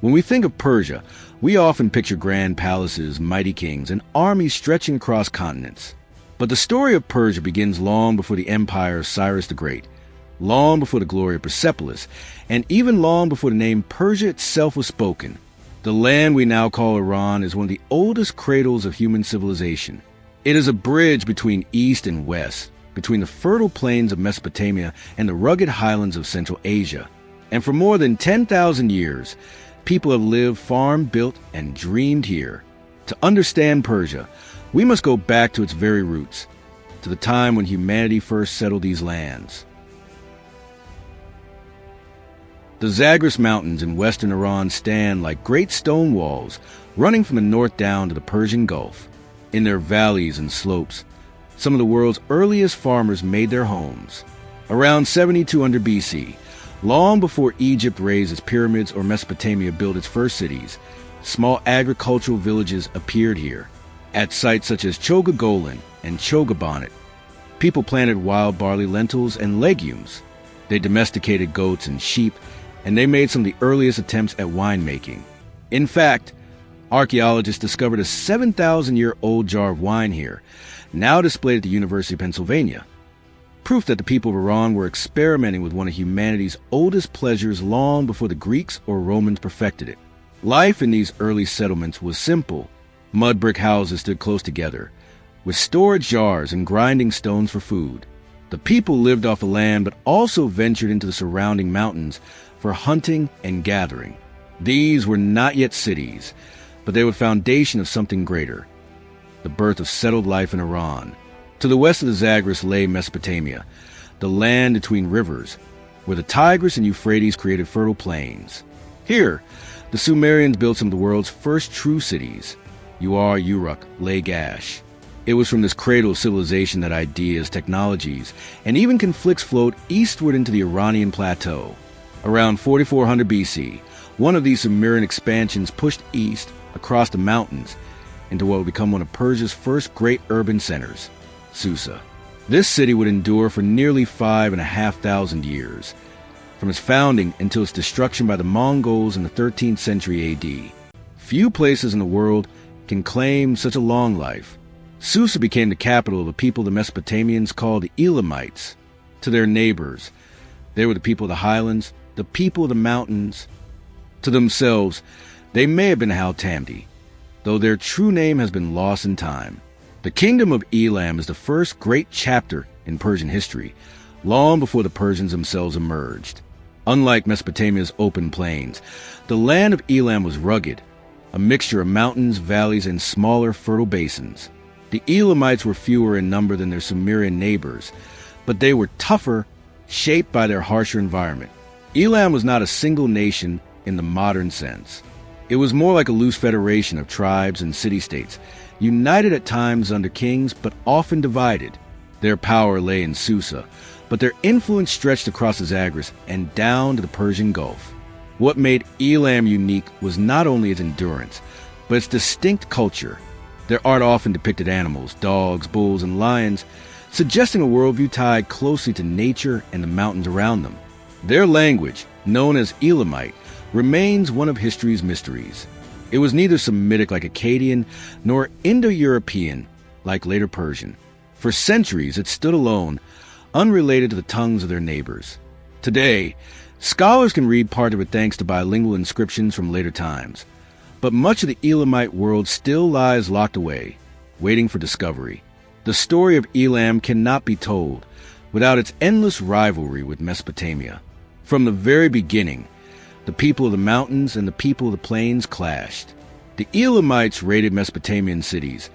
When we think of Persia, we often picture grand palaces, mighty kings, and armies stretching across continents. But the story of Persia begins long before the empire of Cyrus the Great, long before the glory of Persepolis, and even long before the name Persia itself was spoken. The land we now call Iran is one of the oldest cradles of human civilization. It is a bridge between East and West, between the fertile plains of Mesopotamia and the rugged highlands of Central Asia. And for more than 10,000 years, people have lived, farmed, built, and dreamed here. To understand Persia, we must go back to its very roots, to the time when humanity first settled these lands. The Zagros Mountains in western Iran stand like great stone walls running from the north down to the Persian Gulf. In their valleys and slopes, some of the world's earliest farmers made their homes. Around 7200 BC, long before Egypt raised its pyramids or Mesopotamia built its first cities, small agricultural villages appeared here. At sites such as Choga Golan and Choga Bonnet, people planted wild barley, lentils, and legumes. They domesticated goats and sheep, and they made some of the earliest attempts at winemaking. In fact, archaeologists discovered a 7,000-year-old jar of wine here, now displayed at the University of Pennsylvania. Proof that the people of Iran were experimenting with one of humanity's oldest pleasures long before the Greeks or Romans perfected it. Life in these early settlements was simple. Mud brick houses stood close together, with storage jars and grinding stones for food. The people lived off the land but also ventured into the surrounding mountains for hunting and gathering. These were not yet cities, but they were the foundation of something greater, the birth of settled life in Iran. To the west of the Zagros lay Mesopotamia, the land between rivers, where the Tigris and Euphrates created fertile plains. Here, the Sumerians built some of the world's first true cities, Ur, Uruk, Lagash. It was from this cradle of civilization that ideas, technologies, and even conflicts flowed eastward into the Iranian plateau. Around 4400 BC, one of these Sumerian expansions pushed east across the mountains into what would become one of Persia's first great urban centers, Susa. This city would endure for nearly 5,500 years, from its founding until its destruction by the Mongols in the 13th century AD. Few places in the world can claim such a long life. Susa became the capital of a people the Mesopotamians called the Elamites. To their neighbors, they were the people of the highlands, the people of the mountains. To themselves, they may have been Al-Tamdi, though their true name has been lost in time. The kingdom of Elam is the first great chapter in Persian history, long before the Persians themselves emerged. Unlike Mesopotamia's open plains, the land of Elam was rugged, a mixture of mountains, valleys, and smaller fertile basins. The Elamites were fewer in number than their Sumerian neighbors, but they were tougher, shaped by their harsher environment. Elam was not a single nation in the modern sense. It was more like a loose federation of tribes and city-states, united at times under kings, but often divided. Their power lay in Susa, but their influence stretched across the Zagros and down to the Persian Gulf. What made Elam unique was not only its endurance, but its distinct culture. Their art often depicted animals, dogs, bulls, and lions, suggesting a worldview tied closely to nature and the mountains around them. Their language, known as Elamite, remains one of history's mysteries. It was neither Semitic like Akkadian, nor Indo-European like later Persian. For centuries it stood alone, unrelated to the tongues of their neighbors. Today, scholars can read part of it thanks to bilingual inscriptions from later times. But much of the Elamite world still lies locked away, waiting for discovery. The story of Elam cannot be told without its endless rivalry with Mesopotamia. From the very beginning, the people of the mountains and the people of the plains clashed. The Elamites raided Mesopotamian cities,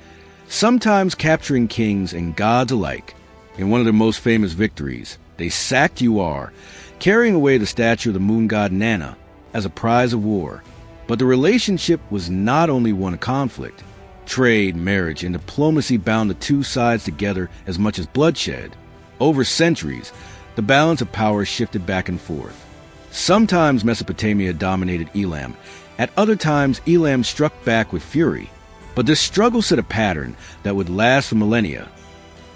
sometimes capturing kings and gods alike. In one of their most famous victories, they sacked Ur, carrying away the statue of the moon god Nana as a prize of war. But the relationship was not only one of conflict. Trade, marriage, and diplomacy bound the two sides together as much as bloodshed. Over centuries, the balance of power shifted back and forth. Sometimes Mesopotamia dominated Elam. At other times, Elam struck back with fury. But this struggle set a pattern that would last for millennia.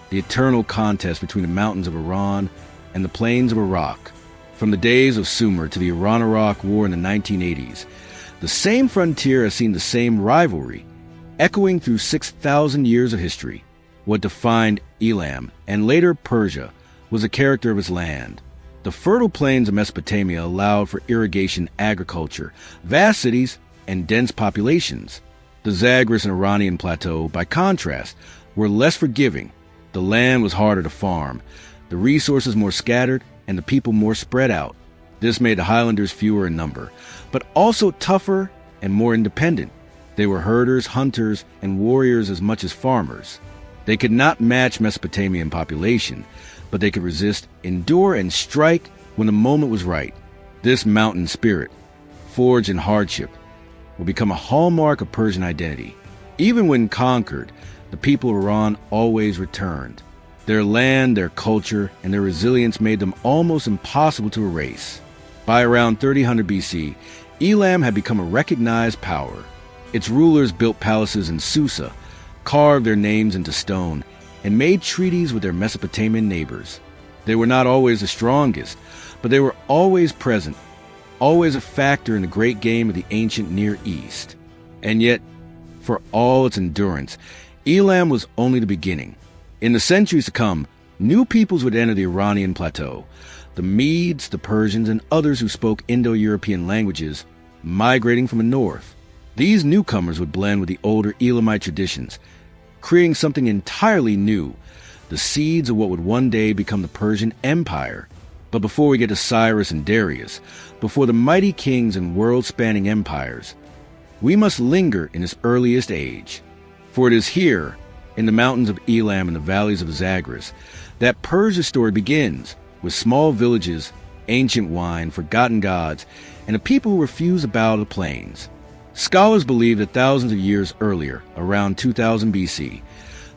The eternal contest between the mountains of Iran and the plains of Iraq. From the days of Sumer to the Iran-Iraq War in the 1980s, The same frontier has seen the same rivalry, echoing through 6,000 years of history. What defined Elam, and later Persia, was the character of its land. The fertile plains of Mesopotamia allowed for irrigation, agriculture, vast cities, and dense populations. The Zagros and Iranian plateau, by contrast, were less forgiving. The land was harder to farm, the resources more scattered, and the people more spread out. This made the highlanders fewer in number, but also tougher and more independent. They were herders, hunters, and warriors as much as farmers. They could not match Mesopotamian population, but they could resist, endure, and strike when the moment was right. This mountain spirit, forged in hardship, will become a hallmark of Persian identity. Even when conquered, the people of Iran always returned. Their land, their culture, and their resilience made them almost impossible to erase. By around 3000 BC, Elam had become a recognized power. Its rulers built palaces in Susa, carved their names into stone, and made treaties with their Mesopotamian neighbors. They were not always the strongest, but they were always present, always a factor in the great game of the ancient Near East. And yet, for all its endurance, Elam was only the beginning. In the centuries to come, new peoples would enter the Iranian plateau. The Medes, the Persians, and others who spoke Indo-European languages, migrating from the north. These newcomers would blend with the older Elamite traditions, creating something entirely new, the seeds of what would one day become the Persian Empire. But before we get to Cyrus and Darius, before the mighty kings and world-spanning empires, we must linger in its earliest age. For it is here, in the mountains of Elam and the valleys of the Zagros, that Persia's story begins, with small villages, ancient wine, forgotten gods, and a people who refuse to bow to the plains. Scholars believe that thousands of years earlier, around 2000 BC,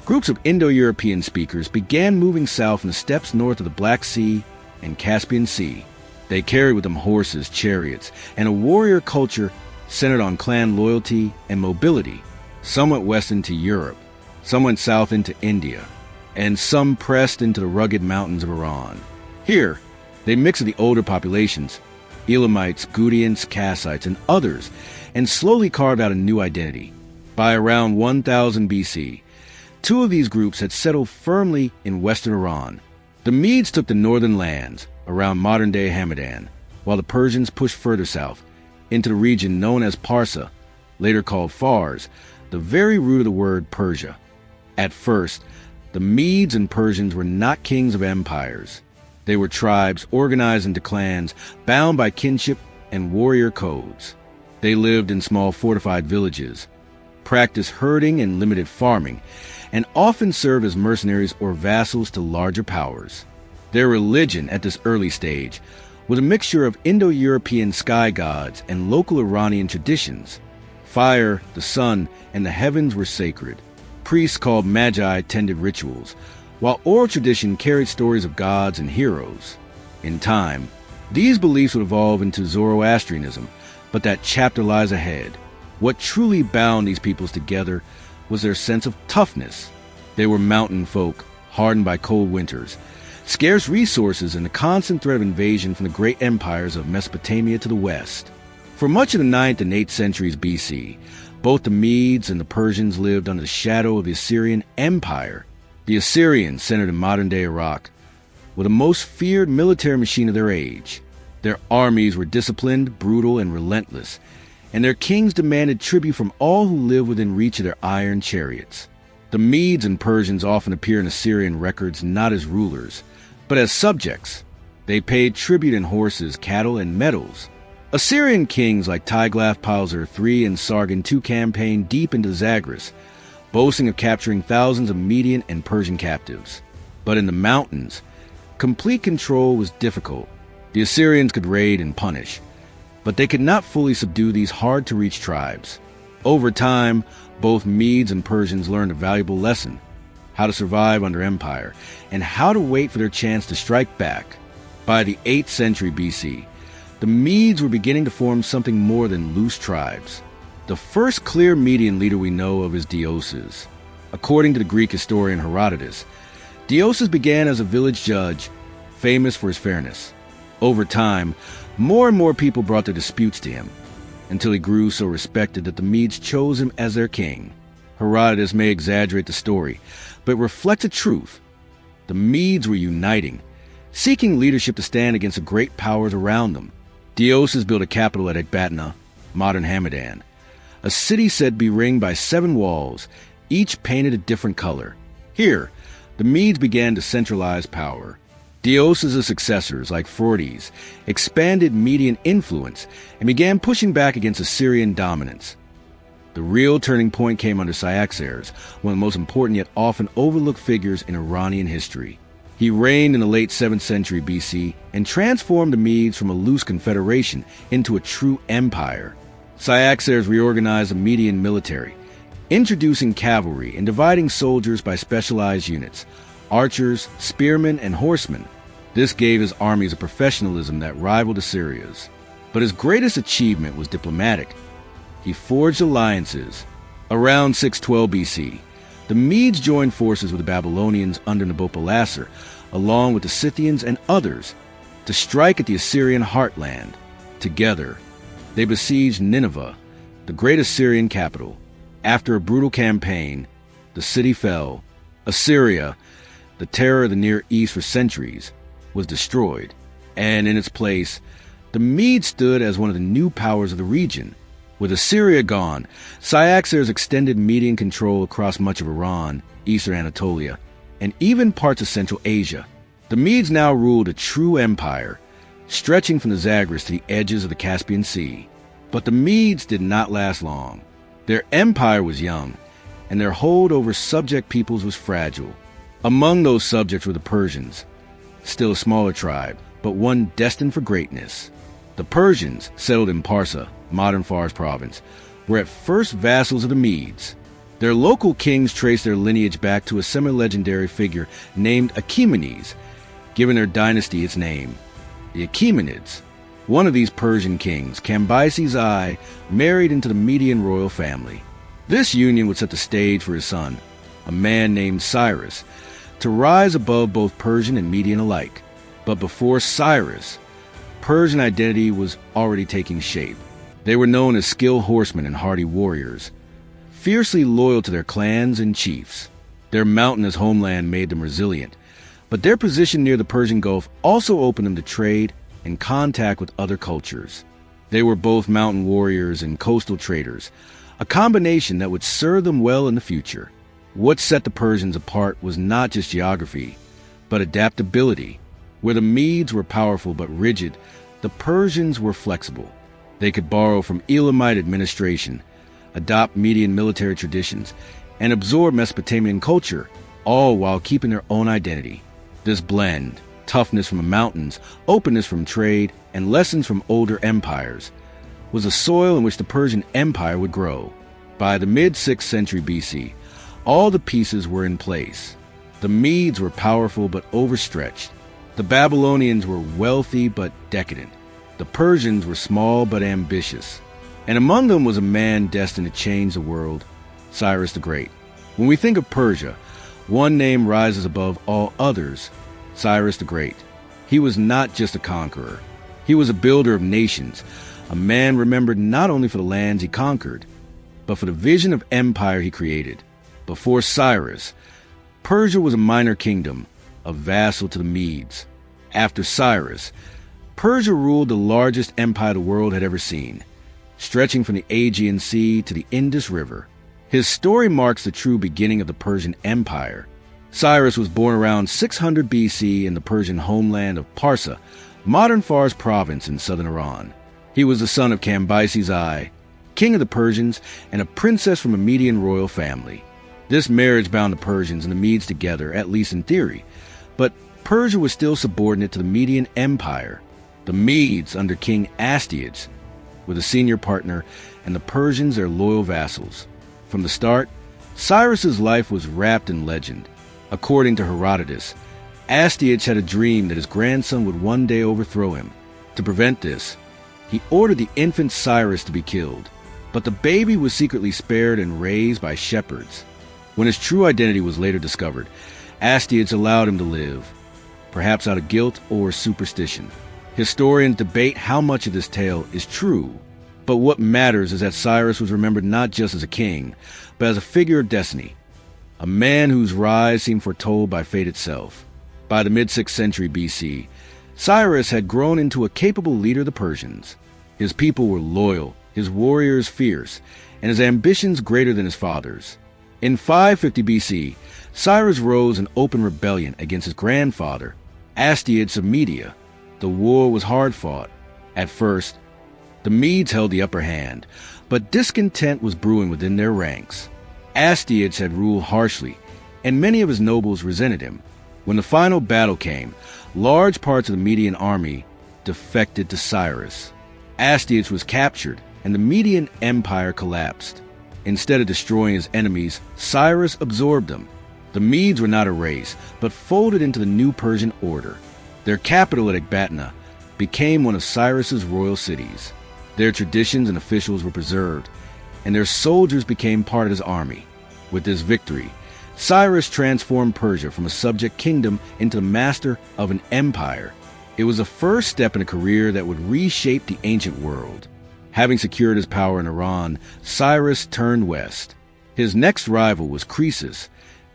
groups of Indo-European speakers began moving south in the steppes north of the Black Sea and Caspian Sea. They carried with them horses, chariots, and a warrior culture centered on clan loyalty and mobility. Some went west into Europe, some went south into India, and some pressed into the rugged mountains of Iran. Here, they mixed with the older populations, Elamites, Gutians, Kassites, and others, and slowly carved out a new identity. By around 1000 BC, two of these groups had settled firmly in western Iran. The Medes took the northern lands, around modern-day Hamadan, while the Persians pushed further south, into the region known as Parsa, later called Fars, the very root of the word Persia. At first, the Medes and Persians were not kings of empires. They were tribes organized into clans, bound by kinship and warrior codes. They lived in small fortified villages, practiced herding and limited farming, and often served as mercenaries or vassals to larger powers. Their religion at this early stage was a mixture of Indo-European sky gods and local Iranian traditions. Fire, the sun, and the heavens were sacred. Priests called magi tended rituals, while oral tradition carried stories of gods and heroes. In time, these beliefs would evolve into Zoroastrianism, but that chapter lies ahead. What truly bound these peoples together was their sense of toughness. They were mountain folk, hardened by cold winters, scarce resources, and the constant threat of invasion from the great empires of Mesopotamia to the west. For much of the 9th and 8th centuries BC, both the Medes and the Persians lived under the shadow of the Assyrian Empire. The Assyrians, centered in modern-day Iraq, were the most feared military machine of their age. Their armies were disciplined, brutal, and relentless, and their kings demanded tribute from all who lived within reach of their iron chariots. The Medes and Persians often appear in Assyrian records not as rulers, but as subjects. They paid tribute in horses, cattle, and metals. Assyrian kings like Tiglath-Pileser III and Sargon II campaigned deep into Zagros, boasting of capturing thousands of Median and Persian captives. But in the mountains, complete control was difficult. The Assyrians could raid and punish, but they could not fully subdue these hard-to-reach tribes. Over time, both Medes and Persians learned a valuable lesson: how to survive under empire, and how to wait for their chance to strike back. By the 8th century BC, the Medes were beginning to form something more than loose tribes. The first clear Median leader we know of is Deioces. According to the Greek historian Herodotus, Deioces began as a village judge, famous for his fairness. Over time, more and more people brought their disputes to him. until he grew so respected that the Medes chose him as their king. Herodotus may exaggerate the story, but it reflects a truth. The Medes were uniting, seeking leadership to stand against the great powers around them. Deioces built a capital at Ecbatana, modern Hamadan, a city said to be ringed by 7 walls, each painted a different color. Here, the Medes began to centralize power. Deioces' successors, like Phraates, expanded Median influence and began pushing back against Assyrian dominance. The real turning point came under Cyaxares, one of the most important yet often overlooked figures in Iranian history. He reigned in the late 7th century BC and transformed the Medes from a loose confederation into a true empire. Cyaxares reorganized the Median military, introducing cavalry and dividing soldiers by specialized units: archers, spearmen, and horsemen. This gave his armies a professionalism that rivaled Assyria's. But his greatest achievement was diplomatic. He forged alliances. Around 612 BC, the Medes joined forces with the Babylonians under Nabopolassar, along with the Scythians and others, to strike at the Assyrian heartland. Together, they besieged Nineveh, the great Assyrian capital. After a brutal campaign, the city fell. Assyria, the terror of the Near East for centuries, was destroyed, and in its place, the Medes stood as one of the new powers of the region. With Assyria gone, Cyaxares extended Median control across much of Iran, eastern Anatolia, and even parts of Central Asia. The Medes now ruled a true empire, stretching from the Zagros to the edges of the Caspian Sea. But the Medes did not last long. Their empire was young, and their hold over subject peoples was fragile. Among those subjects were the Persians, still a smaller tribe, but one destined for greatness. The Persians, settled in Parsa, modern Fars province, were at first vassals of the Medes. Their local kings traced their lineage back to a semi-legendary figure named Achaemenes, giving their dynasty its name. The Achaemenids. One of these Persian kings, Cambyses I, married into the Median royal family. This union would set the stage for his son, a man named Cyrus, to rise above both Persian and Median alike. But before Cyrus, Persian identity was already taking shape. They were known as skilled horsemen and hardy warriors, fiercely loyal to their clans and chiefs. Their mountainous homeland made them resilient, but their position near the Persian Gulf also opened them to trade and contact with other cultures. They were both mountain warriors and coastal traders, a combination that would serve them well in the future. What set the Persians apart was not just geography, but adaptability. Where the Medes were powerful but rigid, the Persians were flexible. They could borrow from Elamite administration, adopt Median military traditions, and absorb Mesopotamian culture, all while keeping their own identity. This blend, toughness from the mountains, openness from trade, and lessons from older empires, was the soil in which the Persian Empire would grow. By the mid-6th century BC, all the pieces were in place. The Medes were powerful but overstretched. The Babylonians were wealthy but decadent. The Persians were small but ambitious. And among them was a man destined to change the world, Cyrus the Great. When we think of Persia, one name rises above all others: Cyrus the Great. He was not just a conqueror. He was a builder of nations, a man remembered not only for the lands he conquered, but for the vision of empire he created. Before Cyrus, Persia was a minor kingdom, a vassal to the Medes. After Cyrus, Persia ruled the largest empire the world had ever seen, stretching from the Aegean Sea to the Indus River. His story marks the true beginning of the Persian Empire. Cyrus was born around 600 BC in the Persian homeland of Parsa, modern Fars province in southern Iran. He was the son of Cambyses I, king of the Persians, and a princess from a Median royal family. This marriage bound the Persians and the Medes together, at least in theory, but Persia was still subordinate to the Median Empire. The Medes, under King Astyages, were the senior partner, and the Persians their loyal vassals. From the start, Cyrus's life was wrapped in legend. According to Herodotus, Astyages had a dream that his grandson would one day overthrow him. To prevent this, he ordered the infant Cyrus to be killed, but the baby was secretly spared and raised by shepherds. When his true identity was later discovered, Astyages allowed him to live, perhaps out of guilt or superstition. Historians debate how much of this tale is true. But what matters is that Cyrus was remembered not just as a king, but as a figure of destiny, a man whose rise seemed foretold by fate itself. By the mid-6th century BC, Cyrus had grown into a capable leader of the Persians. His people were loyal, his warriors fierce, and his ambitions greater than his father's. In 550 BC, Cyrus rose in open rebellion against his grandfather, Astyages of Media. The war was hard-fought. At first, the Medes held the upper hand, but discontent was brewing within their ranks. Astyages had ruled harshly, and many of his nobles resented him. When the final battle came, large parts of the Median army defected to Cyrus. Astyages was captured, and the Median Empire collapsed. Instead of destroying his enemies, Cyrus absorbed them. The Medes were not erased, but folded into the new Persian order. Their capital at Ecbatana became one of Cyrus's royal cities. Their traditions and officials were preserved, and their soldiers became part of his army. With this victory, Cyrus transformed Persia from a subject kingdom into the master of an empire. It was the first step in a career that would reshape the ancient world. Having secured his power in Iran, Cyrus turned west. His next rival was Croesus,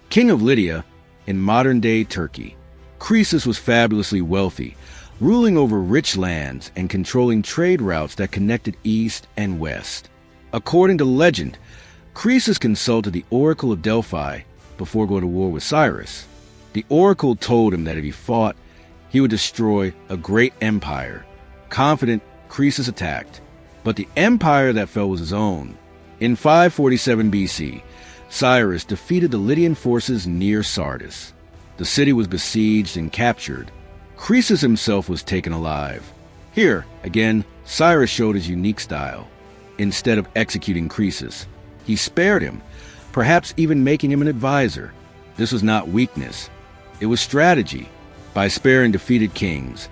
king of Lydia in modern-day Turkey. Croesus was fabulously wealthy, ruling over rich lands and controlling trade routes that connected east and west. According to legend, Croesus consulted the Oracle of Delphi before going to war with Cyrus. The oracle told him that if he fought, he would destroy a great empire. Confident, Croesus attacked, but the empire that fell was his own. In 547 BC, Cyrus defeated the Lydian forces near Sardis. The city was besieged and captured. Croesus himself was taken alive. Here, again, Cyrus showed his unique style. Instead of executing Croesus, he spared him, perhaps even making him an advisor. This was not weakness. It was strategy. By sparing defeated kings,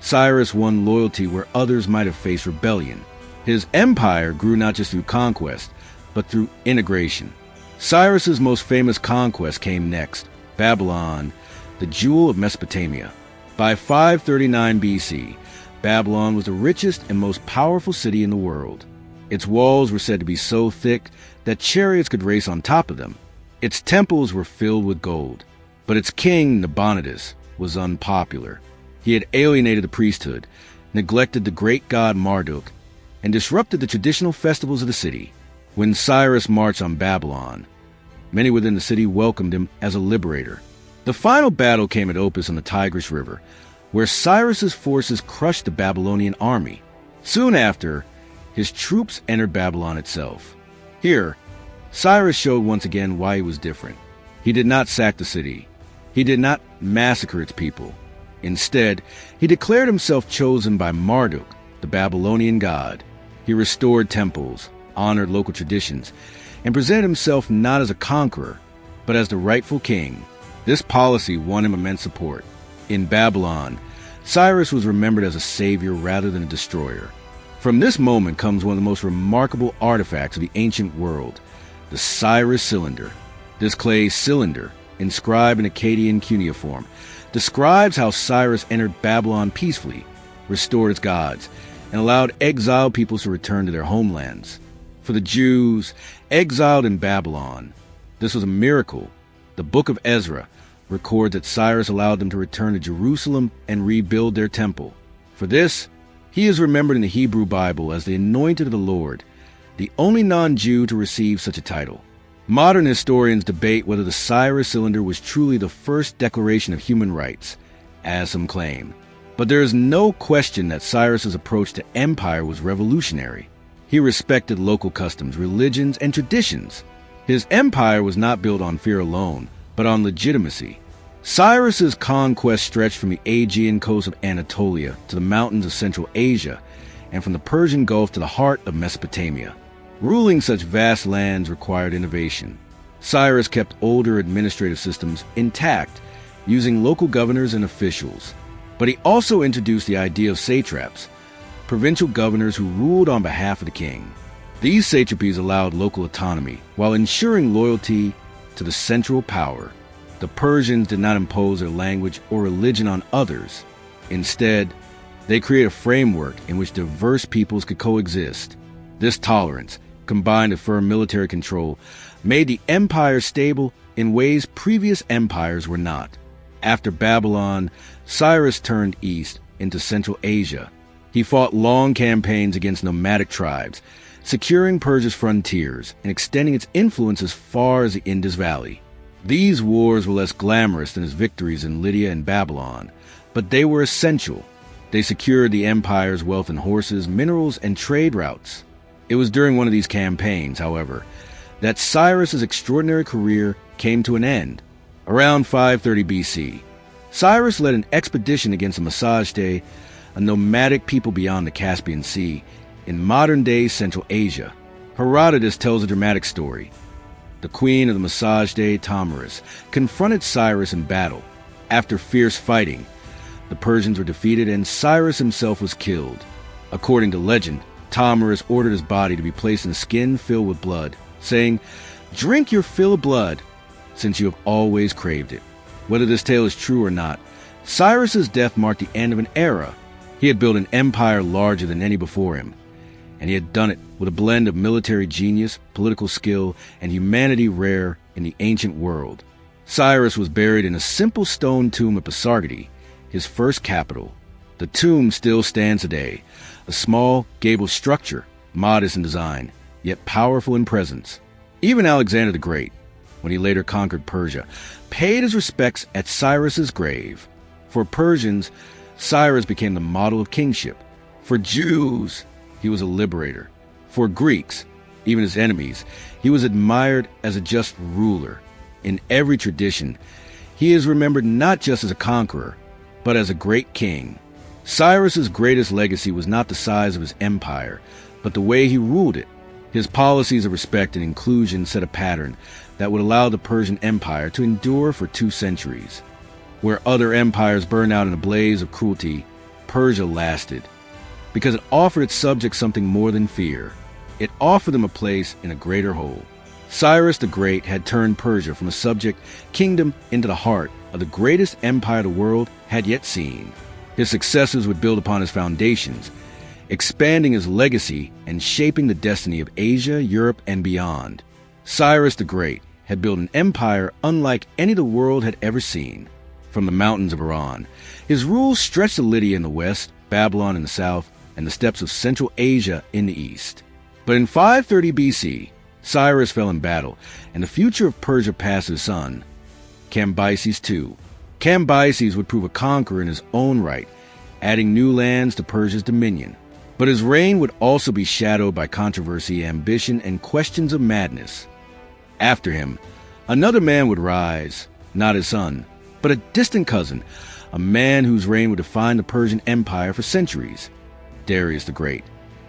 Cyrus won loyalty where others might have faced rebellion. His empire grew not just through conquest, but through integration. Cyrus's most famous conquest came next, Babylon, the jewel of Mesopotamia. By 539 BC, Babylon was the richest and most powerful city in the world. Its walls were said to be so thick that chariots could race on top of them. Its temples were filled with gold. But its king, Nabonidus, was unpopular. He had alienated the priesthood, neglected the great god Marduk, and disrupted the traditional festivals of the city. When Cyrus marched on Babylon, many within the city welcomed him as a liberator. The final battle came at Opis on the Tigris River, where Cyrus's forces crushed the Babylonian army. Soon after, his troops entered Babylon itself. Here, Cyrus showed once again why he was different. He did not sack the city. He did not massacre its people. Instead, he declared himself chosen by Marduk, the Babylonian god. He restored temples, honored local traditions, and presented himself not as a conqueror, but as the rightful king. This policy won him immense support. In Babylon, Cyrus was remembered as a savior rather than a destroyer. From this moment comes one of the most remarkable artifacts of the ancient world, the Cyrus cylinder. This clay cylinder, inscribed in Akkadian cuneiform, describes how Cyrus entered Babylon peacefully, restored its gods, and allowed exiled peoples to return to their homelands. For the Jews exiled in Babylon, this was a miracle. The Book of Ezra records that Cyrus allowed them to return to Jerusalem and rebuild their temple. For this, he is remembered in the Hebrew Bible as the Anointed of the Lord, the only non-Jew to receive such a title. Modern historians debate whether the Cyrus cylinder was truly the first declaration of human rights, as some claim. But there is no question that Cyrus's approach to empire was revolutionary. He respected local customs, religions, and traditions. His empire was not built on fear alone, but on legitimacy. Cyrus's conquest stretched from the Aegean coast of Anatolia to the mountains of Central Asia, and from the Persian Gulf to the heart of Mesopotamia. Ruling such vast lands required innovation. Cyrus kept older administrative systems intact, using local governors and officials. But he also introduced the idea of satraps, provincial governors who ruled on behalf of the king. These satrapies allowed local autonomy while ensuring loyalty to the central power. The Persians did not impose their language or religion on others. Instead, they created a framework in which diverse peoples could coexist. This tolerance, combined with firm military control, made the empire stable in ways previous empires were not. After Babylon, Cyrus turned east into Central Asia. He fought long campaigns against nomadic tribes, securing Persia's frontiers and extending its influence as far as the Indus Valley. These wars were less glamorous than his victories in Lydia and Babylon, but they were essential. They secured the empire's wealth in horses, minerals, and trade routes. It was during one of these campaigns, however, that Cyrus's extraordinary career came to an end. Around 530 BC, Cyrus led an expedition against the Massagetæ, a nomadic people beyond the Caspian Sea, in modern-day Central Asia. Herodotus tells a dramatic story. The queen of the Massagetæ, Tamaris, confronted Cyrus in battle. After fierce fighting, the Persians were defeated and Cyrus himself was killed. According to legend, Tamaris ordered his body to be placed in a skin filled with blood, saying, "Drink your fill of blood, since you have always craved it." Whether this tale is true or not, Cyrus's death marked the end of an era. He had built an empire larger than any before him, and he had done it with a blend of military genius, political skill, and humanity rare in the ancient world. Cyrus was buried in a simple stone tomb at Pasargadae, his first capital. The tomb still stands today, a small, gabled structure, modest in design, yet powerful in presence. Even Alexander the Great, when he later conquered Persia, paid his respects at Cyrus's grave. For Persians, Cyrus became the model of kingship. For Jews, he was a liberator. For Greeks, even his enemies, he was admired as a just ruler. In every tradition, he is remembered not just as a conqueror, but as a great king. Cyrus's greatest legacy was not the size of his empire, but the way he ruled it. His policies of respect and inclusion set a pattern that would allow the Persian Empire to endure for 2 centuries. Where other empires burned out in a blaze of cruelty, Persia lasted, because it offered its subjects something more than fear. It offered them a place in a greater whole. Cyrus the Great had turned Persia from a subject kingdom into the heart of the greatest empire the world had yet seen. His successors would build upon his foundations, expanding his legacy and shaping the destiny of Asia, Europe, and beyond. Cyrus the Great had built an empire unlike any the world had ever seen. From the mountains of Iran, his rule stretched to Lydia in the west, Babylon in the south, and the steppes of Central Asia in the east. But in 530 BC, Cyrus fell in battle, and the future of Persia passed to his son, Cambyses II. Cambyses would prove a conqueror in his own right, adding new lands to Persia's dominion. But his reign would also be shadowed by controversy, ambition, and questions of madness. After him, another man would rise, not his son, but a distant cousin, a man whose reign would define the Persian Empire for centuries, Darius the Great.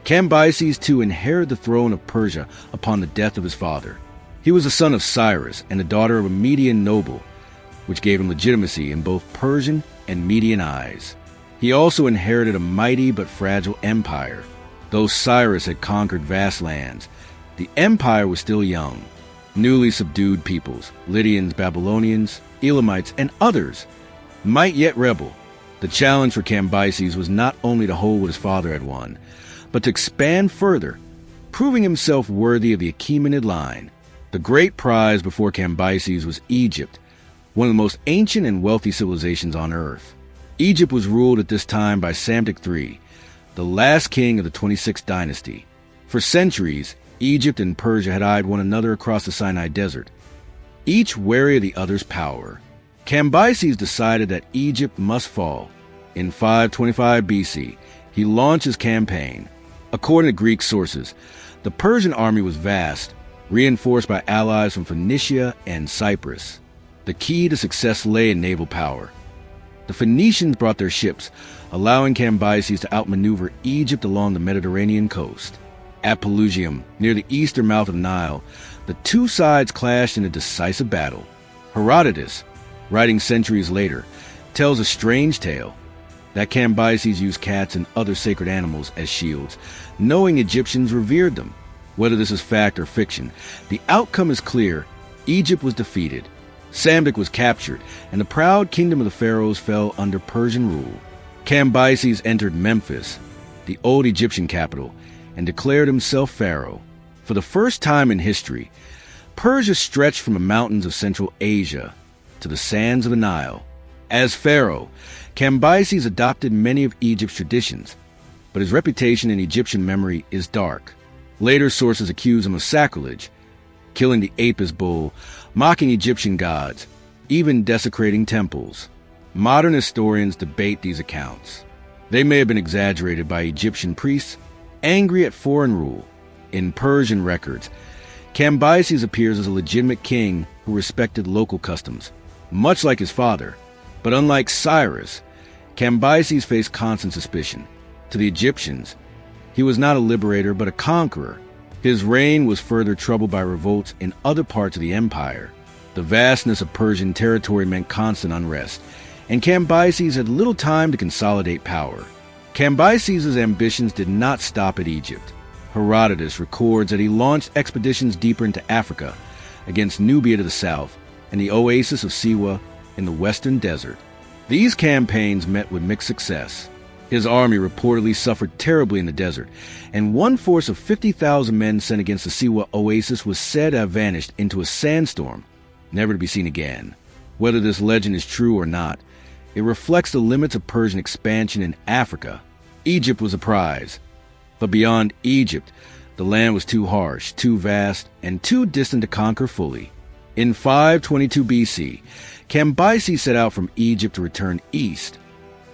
Cambyses II inherited the throne of Persia upon the death of his father. He was the son of Cyrus and the daughter of a Median noble, which gave him legitimacy in both Persian and Median eyes. He also inherited a mighty but fragile empire. Though Cyrus had conquered vast lands, the empire was still young. Newly subdued peoples, Lydians, Babylonians, Elamites, and others, might yet rebel. The challenge for Cambyses was not only to hold what his father had won, but to expand further, proving himself worthy of the Achaemenid line. The great prize before Cambyses was Egypt, one of the most ancient and wealthy civilizations on earth. Egypt was ruled at this time by Psamtik III, the last king of the 26th dynasty. For centuries, Egypt and Persia had eyed one another across the Sinai Desert, each wary of the other's power. Cambyses decided that Egypt must fall. In 525 BC, he launched his campaign. According to Greek sources, the Persian army was vast, reinforced by allies from Phoenicia and Cyprus. The key to success lay in naval power. The Phoenicians brought their ships, allowing Cambyses to outmaneuver Egypt along the Mediterranean coast. At Pelusium, near the eastern mouth of Nile, the two sides clashed in a decisive battle. Herodotus, writing centuries later, tells a strange tale that Cambyses used cats and other sacred animals as shields, knowing Egyptians revered them. Whether this is fact or fiction, the outcome is clear. Egypt was defeated. Psamtik was captured, and the proud kingdom of the pharaohs fell under Persian rule. Cambyses entered Memphis, the old Egyptian capital, and declared himself pharaoh. For the first time in history, Persia stretched from the mountains of Central Asia to the sands of the Nile. As pharaoh, Cambyses adopted many of Egypt's traditions, but his reputation in Egyptian memory is dark. Later sources accuse him of sacrilege, killing the Apis bull, mocking Egyptian gods, even desecrating temples. Modern historians debate these accounts. They may have been exaggerated by Egyptian priests, angry at foreign rule. In Persian records, Cambyses appears as a legitimate king who respected local customs, much like his father. But unlike Cyrus, Cambyses faced constant suspicion. To the Egyptians, he was not a liberator but a conqueror. His reign was further troubled by revolts in other parts of the empire. The vastness of Persian territory meant constant unrest, and Cambyses had little time to consolidate power. Cambyses' ambitions did not stop at Egypt. Herodotus records that he launched expeditions deeper into Africa, against Nubia to the south, and the oasis of Siwa in the western desert. These campaigns met with mixed success. His army reportedly suffered terribly in the desert, and one force of 50,000 men sent against the Siwa oasis was said to have vanished into a sandstorm, never to be seen again. Whether this legend is true or not, it reflects the limits of Persian expansion in Africa. Egypt was a prize, but beyond Egypt, the land was too harsh, too vast, and too distant to conquer fully. In 522 BC, Cambyses set out from Egypt to return east,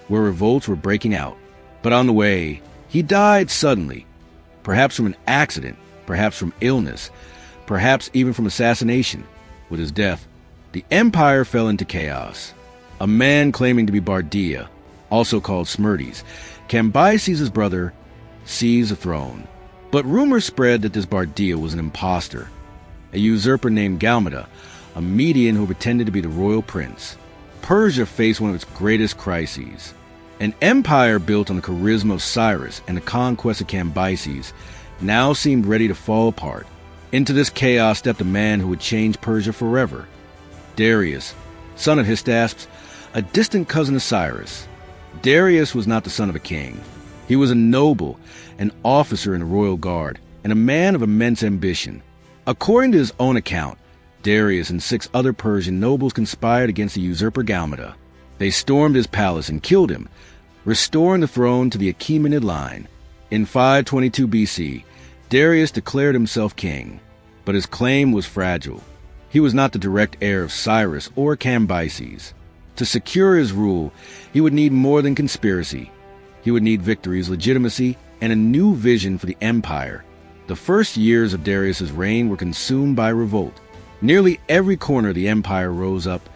where revolts were breaking out. But on the way, he died suddenly, perhaps from an accident, perhaps from illness, perhaps even from assassination. With his death, the empire fell into chaos. A man claiming to be Bardia, also called Smerdis, Cambyses' brother, seized the throne. But rumors spread that this Bardia was an impostor, a usurper named Galmada, a Median who pretended to be the royal prince. Persia faced one of its greatest crises. An empire built on the charisma of Cyrus and the conquest of Cambyses now seemed ready to fall apart. Into this chaos stepped a man who would change Persia forever. Darius, son of Hystaspes, a distant cousin of Cyrus. Darius was not the son of a king. He was a noble, an officer in the royal guard, and a man of immense ambition. According to his own account, Darius and 6 other Persian nobles conspired against the usurper Galmada. They stormed his palace and killed him, restoring the throne to the Achaemenid line. In 522 BC, Darius declared himself king, but his claim was fragile. He was not the direct heir of Cyrus or Cambyses. To secure his rule, he would need more than conspiracy. He would need victories, legitimacy, and a new vision for the empire. The first years of Darius's reign were consumed by revolt. Nearly every corner of the empire rose up: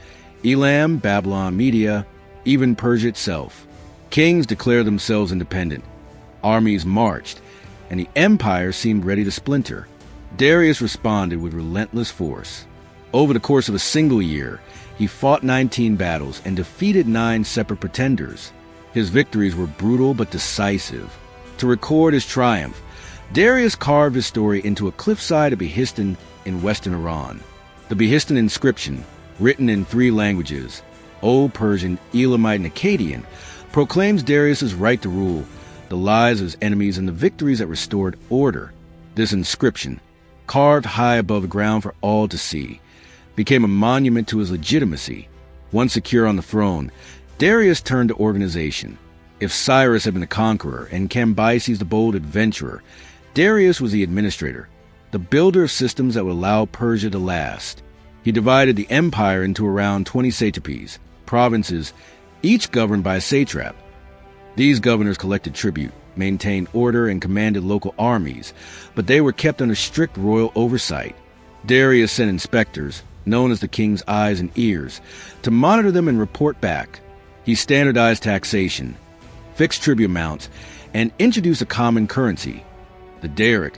Elam, Babylon, Media, even Persia itself. Kings declared themselves independent. Armies marched, and the empire seemed ready to splinter. Darius responded with relentless force. Over the course of a single year, he fought 19 battles and defeated 9 separate pretenders. His victories were brutal but decisive. To record his triumph, Darius carved his story into a cliffside of Behistun in western Iran. The Behistun inscription, written in 3 languages, Old Persian, Elamite, and Akkadian, proclaims Darius's right to rule, the lives of his enemies, and the victories that restored order. This inscription, carved high above the ground for all to see, became a monument to his legitimacy. Once secure on the throne, Darius turned to organization. If Cyrus had been the conqueror and Cambyses the bold adventurer, Darius was the administrator, the builder of systems that would allow Persia to last. He divided the empire into around 20 satrapies, provinces, each governed by a satrap. These governors collected tribute, maintained order, and commanded local armies, but they were kept under strict royal oversight. Darius sent inspectors, known as the king's eyes and ears, to monitor them and report back. He standardized taxation, fixed tribute amounts, and introduced a common currency, the daric,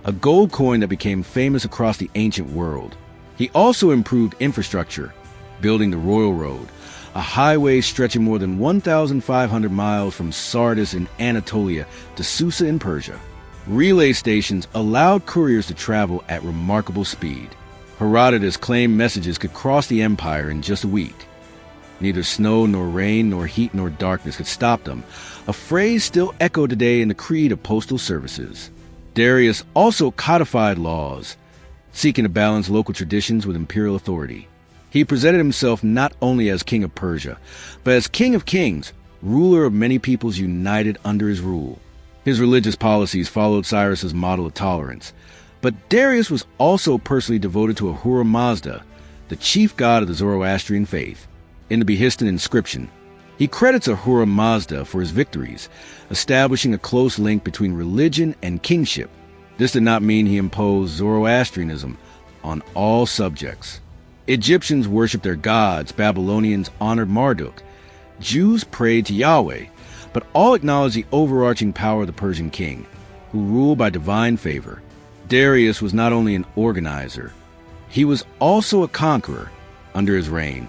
a gold coin that became famous across the ancient world. He also improved infrastructure, building the Royal Road, a highway stretching more than 1,500 miles from Sardis in Anatolia to Susa in Persia. Relay stations allowed couriers to travel at remarkable speed. Herodotus claimed messages could cross the empire in just a week. Neither snow nor rain nor heat nor darkness could stop them, a phrase still echoed today in the creed of postal services. Darius also codified laws, seeking to balance local traditions with imperial authority. He presented himself not only as king of Persia, but as king of kings, ruler of many peoples united under his rule. His religious policies followed Cyrus's model of tolerance, but Darius was also personally devoted to Ahura Mazda, the chief god of the Zoroastrian faith. In the Behistun inscription, he credits Ahura Mazda for his victories, establishing a close link between religion and kingship. This did not mean he imposed Zoroastrianism on all subjects. Egyptians worshipped their gods, Babylonians honored Marduk, Jews prayed to Yahweh, but all acknowledged the overarching power of the Persian king, who ruled by divine favor. Darius was not only an organizer, he was also a conqueror. Under his reign,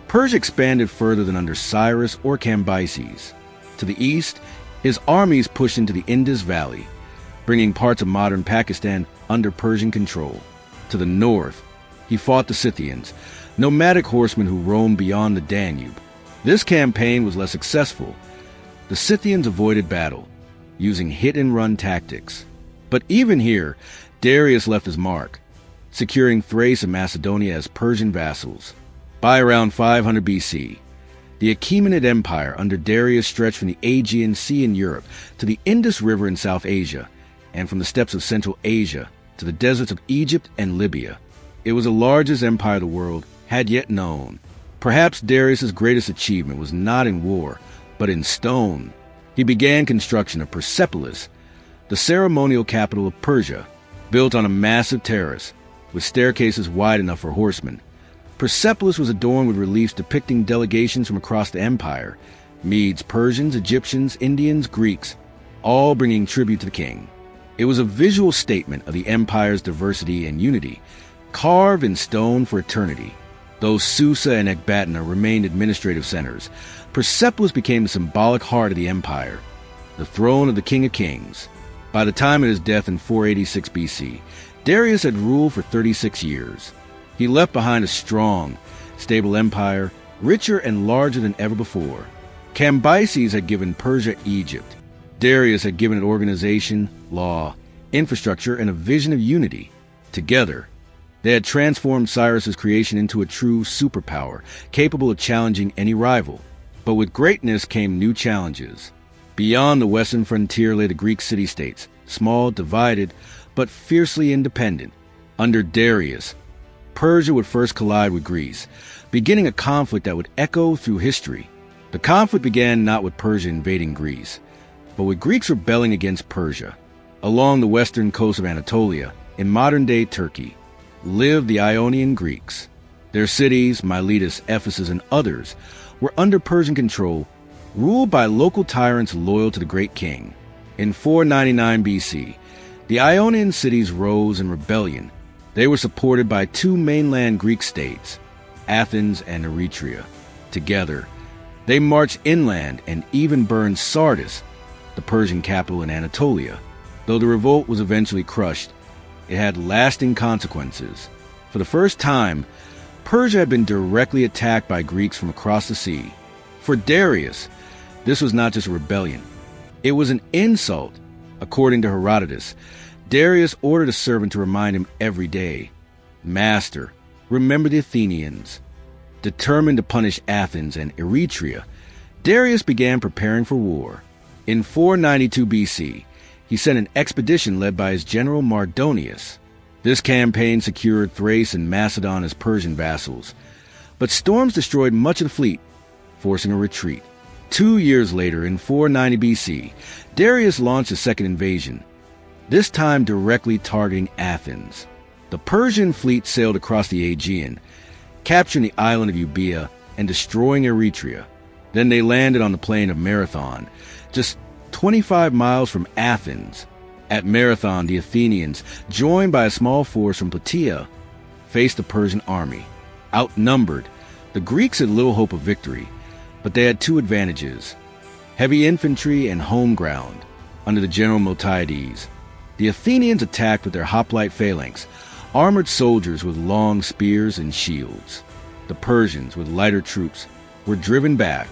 Persia expanded further than under Cyrus or Cambyses. To the east, his armies pushed into the Indus Valley, bringing parts of modern Pakistan under Persian control. To the north, he fought the Scythians, nomadic horsemen who roamed beyond the Danube. This campaign was less successful. The Scythians avoided battle, using hit-and-run tactics. But even here, Darius left his mark, securing Thrace and Macedonia as Persian vassals. By around 500 BC, the Achaemenid Empire under Darius stretched from the Aegean Sea in Europe to the Indus River in South Asia, and from the steppes of Central Asia to the deserts of Egypt and Libya. It was the largest empire the world had yet known. Perhaps Darius's greatest achievement was not in war, but in stone. He began construction of Persepolis, the ceremonial capital of Persia, built on a massive terrace with staircases wide enough for horsemen. Persepolis was adorned with reliefs depicting delegations from across the empire, Medes, Persians, Egyptians, Indians, Greeks, all bringing tribute to the king. It was a visual statement of the empire's diversity and unity, carved in stone for eternity. Though Susa and Ecbatana remained administrative centers, Persepolis became the symbolic heart of the empire, the throne of the King of Kings. By the time of his death in 486 BC, Darius had ruled for 36 years. He left behind a strong, stable empire, richer and larger than ever before. Cambyses had given Persia Egypt. Darius had given it organization, law, infrastructure, and a vision of unity. Together, they had transformed Cyrus's creation into a true superpower, capable of challenging any rival. But with greatness came new challenges. Beyond the western frontier lay the Greek city-states, small, divided, but fiercely independent. Under Darius, Persia would first collide with Greece, beginning a conflict that would echo through history. The conflict began not with Persia invading Greece, but with Greeks rebelling against Persia. Along the western coast of Anatolia, in modern-day Turkey, lived the Ionian Greeks. Their cities, Miletus, Ephesus, and others, were under Persian control, ruled by local tyrants loyal to the great king. In 499 BC, the Ionian cities rose in rebellion. They were supported by two mainland Greek states, Athens and Eretria. Together, they marched inland and even burned Sardis, the Persian capital in Anatolia. Though the revolt was eventually crushed, it had lasting consequences. For the first time, Persia had been directly attacked by Greeks from across the sea. For Darius, this was not just a rebellion. It was an insult. According to Herodotus, Darius ordered a servant to remind him every day, "Master, remember the Athenians." Determined to punish Athens and Eretria, Darius began preparing for war. In 492 BC, he sent an expedition led by his general Mardonius. This campaign secured Thrace and Macedon as Persian vassals, but storms destroyed much of the fleet, forcing a retreat. 2 years later, in 490 BC, Darius launched a second invasion, this time directly targeting Athens. The Persian fleet sailed across the Aegean, capturing the island of Euboea and destroying Eretria. Then they landed on the plain of Marathon, just 25 miles from Athens. At Marathon, the Athenians, joined by a small force from Plataea, faced the Persian army. Outnumbered, the Greeks had little hope of victory, but they had two advantages: heavy infantry and home ground. Under the general Miltiades, the Athenians attacked with their hoplite phalanx, armored soldiers with long spears and shields. The Persians, with lighter troops, were driven back.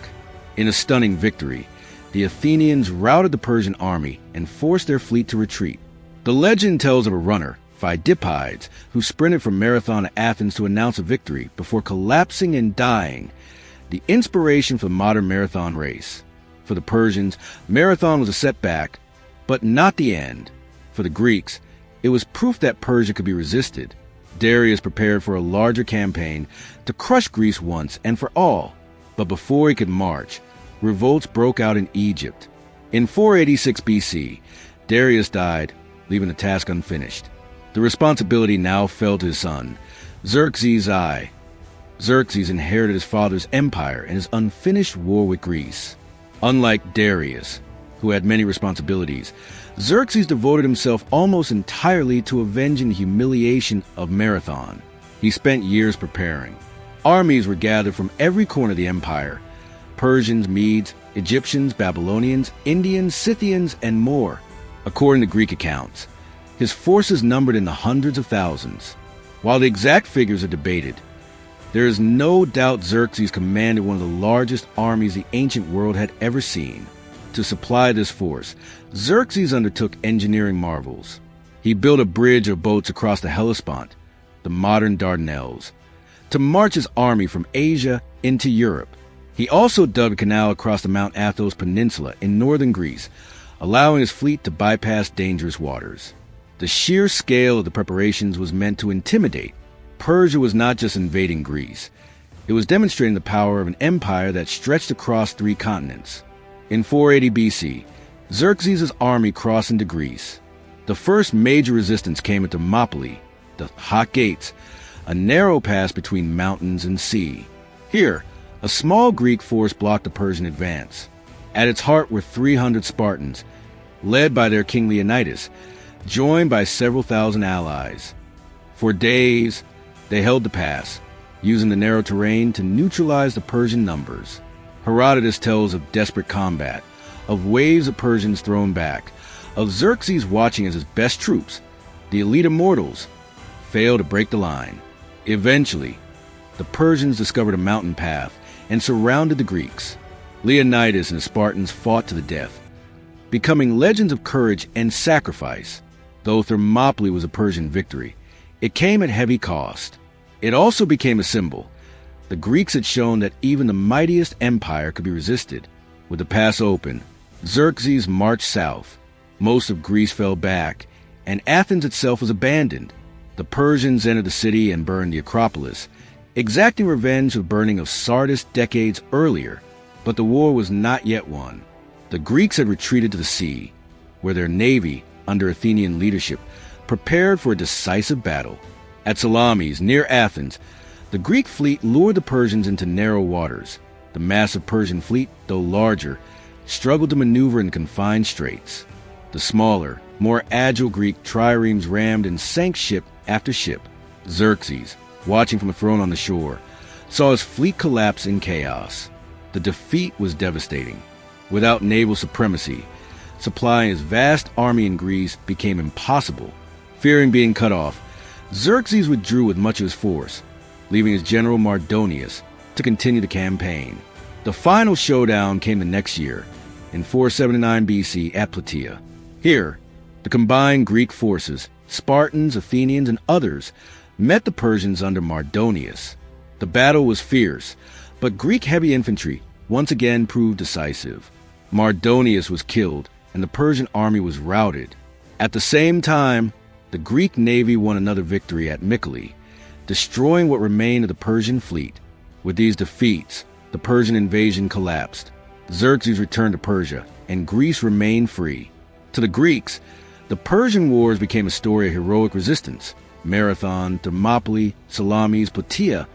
In a stunning victory, the Athenians routed the Persian army and forced their fleet to retreat. The legend tells of a runner, Phidippides, who sprinted from Marathon to Athens to announce a victory before collapsing and dying, the inspiration for the modern marathon race. For the Persians, Marathon was a setback, but not the end. For the Greeks, it was proof that Persia could be resisted. Darius prepared for a larger campaign to crush Greece once and for all. But before he could march, revolts broke out in Egypt. In 486 BC, Darius died, leaving the task unfinished. The responsibility now fell to his son, Xerxes I. Xerxes inherited his father's empire and his unfinished war with Greece. Unlike Darius, who had many responsibilities, Xerxes devoted himself almost entirely to avenging the humiliation of Marathon. He spent years preparing. Armies were gathered from every corner of the empire: Persians, Medes, Egyptians, Babylonians, Indians, Scythians, and more. According to Greek accounts, his forces numbered in the hundreds of thousands. While the exact figures are debated, there is no doubt Xerxes commanded one of the largest armies the ancient world had ever seen. To supply this force, Xerxes undertook engineering marvels. He built a bridge of boats across the Hellespont, the modern Dardanelles, to march his army from Asia into Europe. He also dug a canal across the Mount Athos Peninsula in northern Greece, allowing his fleet to bypass dangerous waters. The sheer scale of the preparations was meant to intimidate. Persia was not just invading Greece. It was demonstrating the power of an empire that stretched across 3 continents. In 480 BC, Xerxes' army crossed into Greece. The first major resistance came at Thermopylae, the Hot Gates, a narrow pass between mountains and sea. Here, a small Greek force blocked the Persian advance. At its heart were 300 Spartans, led by their king Leonidas, joined by several thousand allies. For days, they held the pass, using the narrow terrain to neutralize the Persian numbers. Herodotus tells of desperate combat, of waves of Persians thrown back, of Xerxes watching as his best troops, the elite immortals, failed to break the line. Eventually, the Persians discovered a mountain path and surrounded the Greeks. Leonidas and the Spartans fought to the death, becoming legends of courage and sacrifice. Though Thermopylae was a Persian victory, it came at heavy cost. It also became a symbol. The Greeks had shown that even the mightiest empire could be resisted. With the pass open, Xerxes marched south. Most of Greece fell back, and Athens itself was abandoned. The Persians entered the city and burned the Acropolis, exacting revenge for the burning of Sardis decades earlier. But the war was not yet won. The Greeks had retreated to the sea, where their navy, under Athenian leadership, prepared for a decisive battle. At Salamis, near Athens, the Greek fleet lured the Persians into narrow waters. The massive Persian fleet, though larger, struggled to maneuver in confined straits. The smaller, more agile Greek triremes rammed and sank ship after ship. Xerxes, watching from a throne on the shore, saw his fleet collapse in chaos. The defeat was devastating. Without naval supremacy, supplying his vast army in Greece became impossible. Fearing being cut off, Xerxes withdrew with much of his force, leaving his general Mardonius to continue the campaign. The final showdown came the next year, in 479 BC at Plataea. Here, the combined Greek forces, Spartans, Athenians, and others, met the Persians under Mardonius. The battle was fierce, but Greek heavy infantry once again proved decisive. Mardonius was killed, and the Persian army was routed. At the same time, the Greek navy won another victory at Mycale, destroying what remained of the Persian fleet. With these defeats, the Persian invasion collapsed. Xerxes returned to Persia, and Greece remained free. To the Greeks, the Persian wars became a story of heroic resistance. Marathon, Thermopylae, Salamis, Plataea,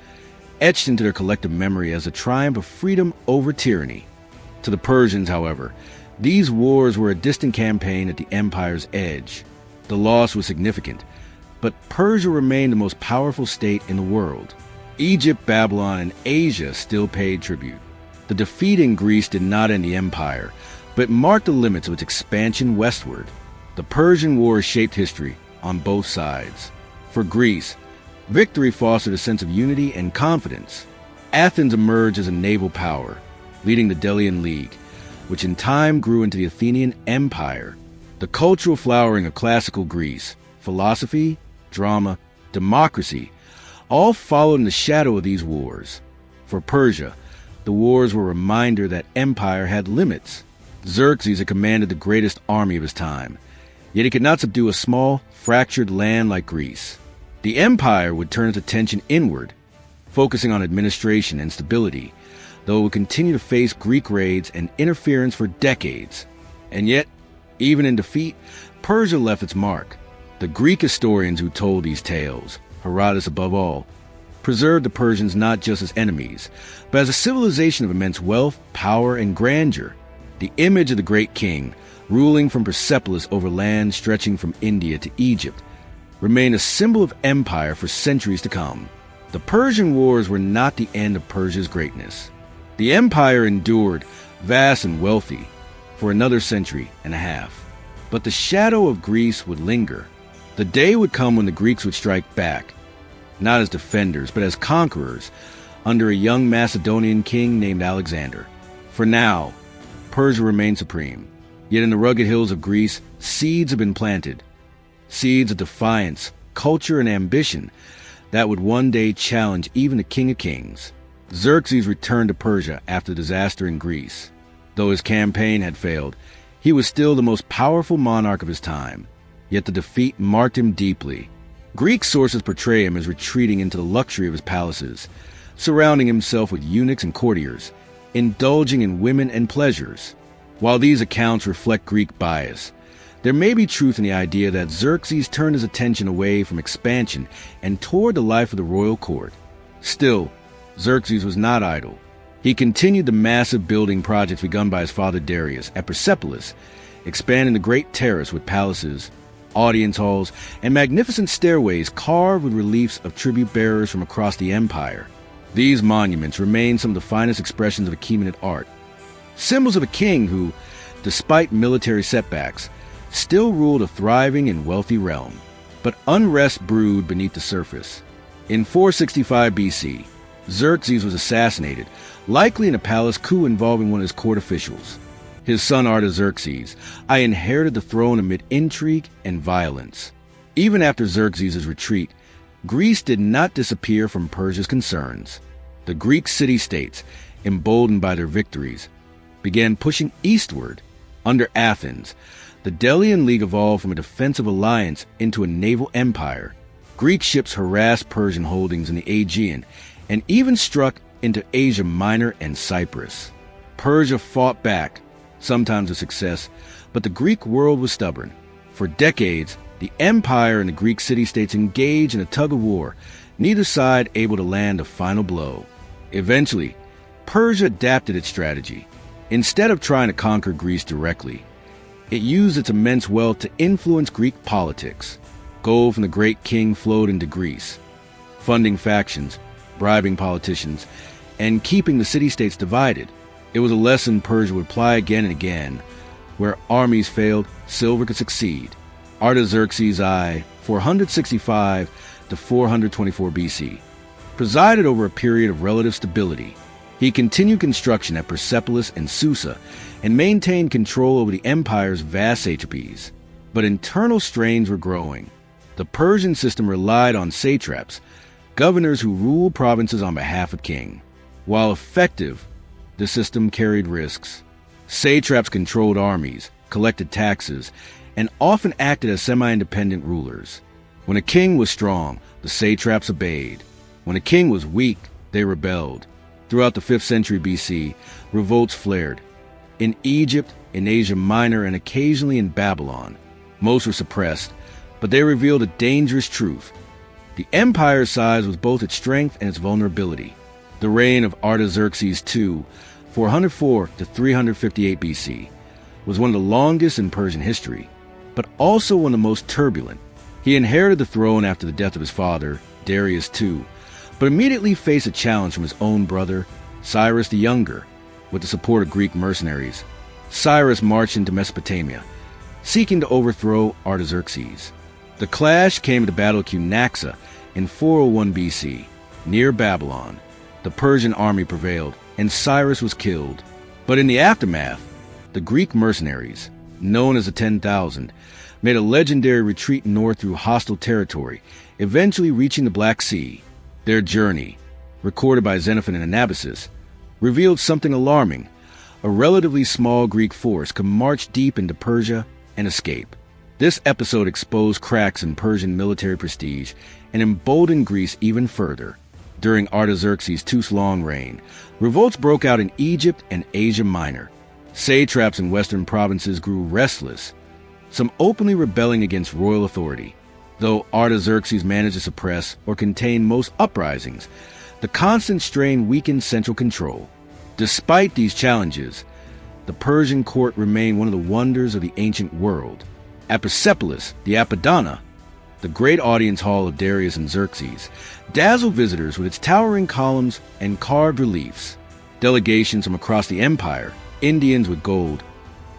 etched into their collective memory as a triumph of freedom over tyranny. To the Persians, however, these wars were a distant campaign at the empire's edge. The loss was significant, but Persia remained the most powerful state in the world. Egypt, Babylon, and Asia still paid tribute. The defeat in Greece did not end the empire, but marked the limits of its expansion westward. The Persian Wars shaped history on both sides. For Greece, victory fostered a sense of unity and confidence. Athens emerged as a naval power, leading the Delian League, which in time grew into the Athenian Empire. The cultural flowering of classical Greece, philosophy, drama, democracy, all followed in the shadow of these wars. For Persia, the wars were a reminder that empire had limits. Xerxes had commanded the greatest army of his time, yet he could not subdue a small, fractured land like Greece. The empire would turn its attention inward, focusing on administration and stability, though it would continue to face Greek raids and interference for decades. And yet, even in defeat, Persia left its mark. The Greek historians who told these tales, Herodotus above all, preserved the Persians not just as enemies, but as a civilization of immense wealth, power, and grandeur. The image of the great king, ruling from Persepolis over land stretching from India to Egypt, remained a symbol of empire for centuries to come. The Persian Wars were not the end of Persia's greatness. The empire endured, vast and wealthy, for another century and a half. But the shadow of Greece would linger. The day would come when the Greeks would strike back, not as defenders, but as conquerors, under a young Macedonian king named Alexander. For now, Persia remained supreme. Yet in the rugged hills of Greece, seeds have been planted. Seeds of defiance, culture, and ambition that would one day challenge even the King of Kings. Xerxes returned to Persia after the disaster in Greece. Though his campaign had failed, he was still the most powerful monarch of his time. Yet the defeat marked him deeply. Greek sources portray him as retreating into the luxury of his palaces, surrounding himself with eunuchs and courtiers, indulging in women and pleasures. While these accounts reflect Greek bias, there may be truth in the idea that Xerxes turned his attention away from expansion and toward the life of the royal court. Still, Xerxes was not idle. He continued the massive building projects begun by his father Darius at Persepolis, expanding the Great Terrace with palaces, audience halls, and magnificent stairways carved with reliefs of tribute-bearers from across the empire. These monuments remain some of the finest expressions of Achaemenid art, symbols of a king who, despite military setbacks, still ruled a thriving and wealthy realm. But unrest brewed beneath the surface. In 465 BC, Xerxes was assassinated, likely in a palace coup involving one of his court officials. His son Artaxerxes, I inherited the throne amid intrigue and violence. Even after Xerxes' retreat, Greece did not disappear from Persia's concerns. The Greek city-states, emboldened by their victories, began pushing eastward. Under Athens, the Delian League evolved from a defensive alliance into a naval empire. Greek ships harassed Persian holdings in the Aegean and even struck into Asia Minor and Cyprus. Persia fought back, sometimes with success, but the Greek world was stubborn. For decades, the empire and the Greek city-states engaged in a tug-of-war, neither side able to land a final blow. Eventually, Persia adapted its strategy. Instead of trying to conquer Greece directly, it used its immense wealth to influence Greek politics. Gold from the great king flowed into Greece, funding factions, bribing politicians, and keeping the city-states divided. It was a lesson Persia would apply again and again. Where armies failed, silver could succeed. Artaxerxes I, 465 to 424 BC, presided over a period of relative stability. He continued construction at Persepolis and Susa and maintained control over the empire's vast satrapies. But internal strains were growing. The Persian system relied on satraps, governors who ruled provinces on behalf of the king. While effective, the system carried risks. Satraps controlled armies, collected taxes, and often acted as semi-independent rulers. When a king was strong, the satraps obeyed. When a king was weak, they rebelled. Throughout the 5th century BC, revolts flared. In Egypt, in Asia Minor, and occasionally in Babylon. Most were suppressed, but they revealed a dangerous truth. The empire's size was both its strength and its vulnerability. The reign of Artaxerxes II, 404 to 358 BC, was one of the longest in Persian history, but also one of the most turbulent. He inherited the throne after the death of his father, Darius II, but immediately faced a challenge from his own brother, Cyrus the Younger. With the support of Greek mercenaries, Cyrus marched into Mesopotamia, seeking to overthrow Artaxerxes. The clash came at the Battle of Cunaxa in 401 BC, near Babylon. The Persian army prevailed, and Cyrus was killed. But in the aftermath, the Greek mercenaries, known as the 10,000, made a legendary retreat north through hostile territory, eventually reaching the Black Sea. Their journey, recorded by Xenophon and Anabasis, revealed something alarming. A relatively small Greek force could march deep into Persia and escape. This episode exposed cracks in Persian military prestige and emboldened Greece even further. During Artaxerxes' too-long reign, revolts broke out in Egypt and Asia Minor. Satraps in western provinces grew restless, some openly rebelling against royal authority. Though Artaxerxes managed to suppress or contain most uprisings, the constant strain weakened central control. Despite these challenges, the Persian court remained one of the wonders of the ancient world. At Persepolis, the Apadana, the great audience hall of Darius and Xerxes, dazzled visitors with its towering columns and carved reliefs. Delegations from across the empire, Indians with gold,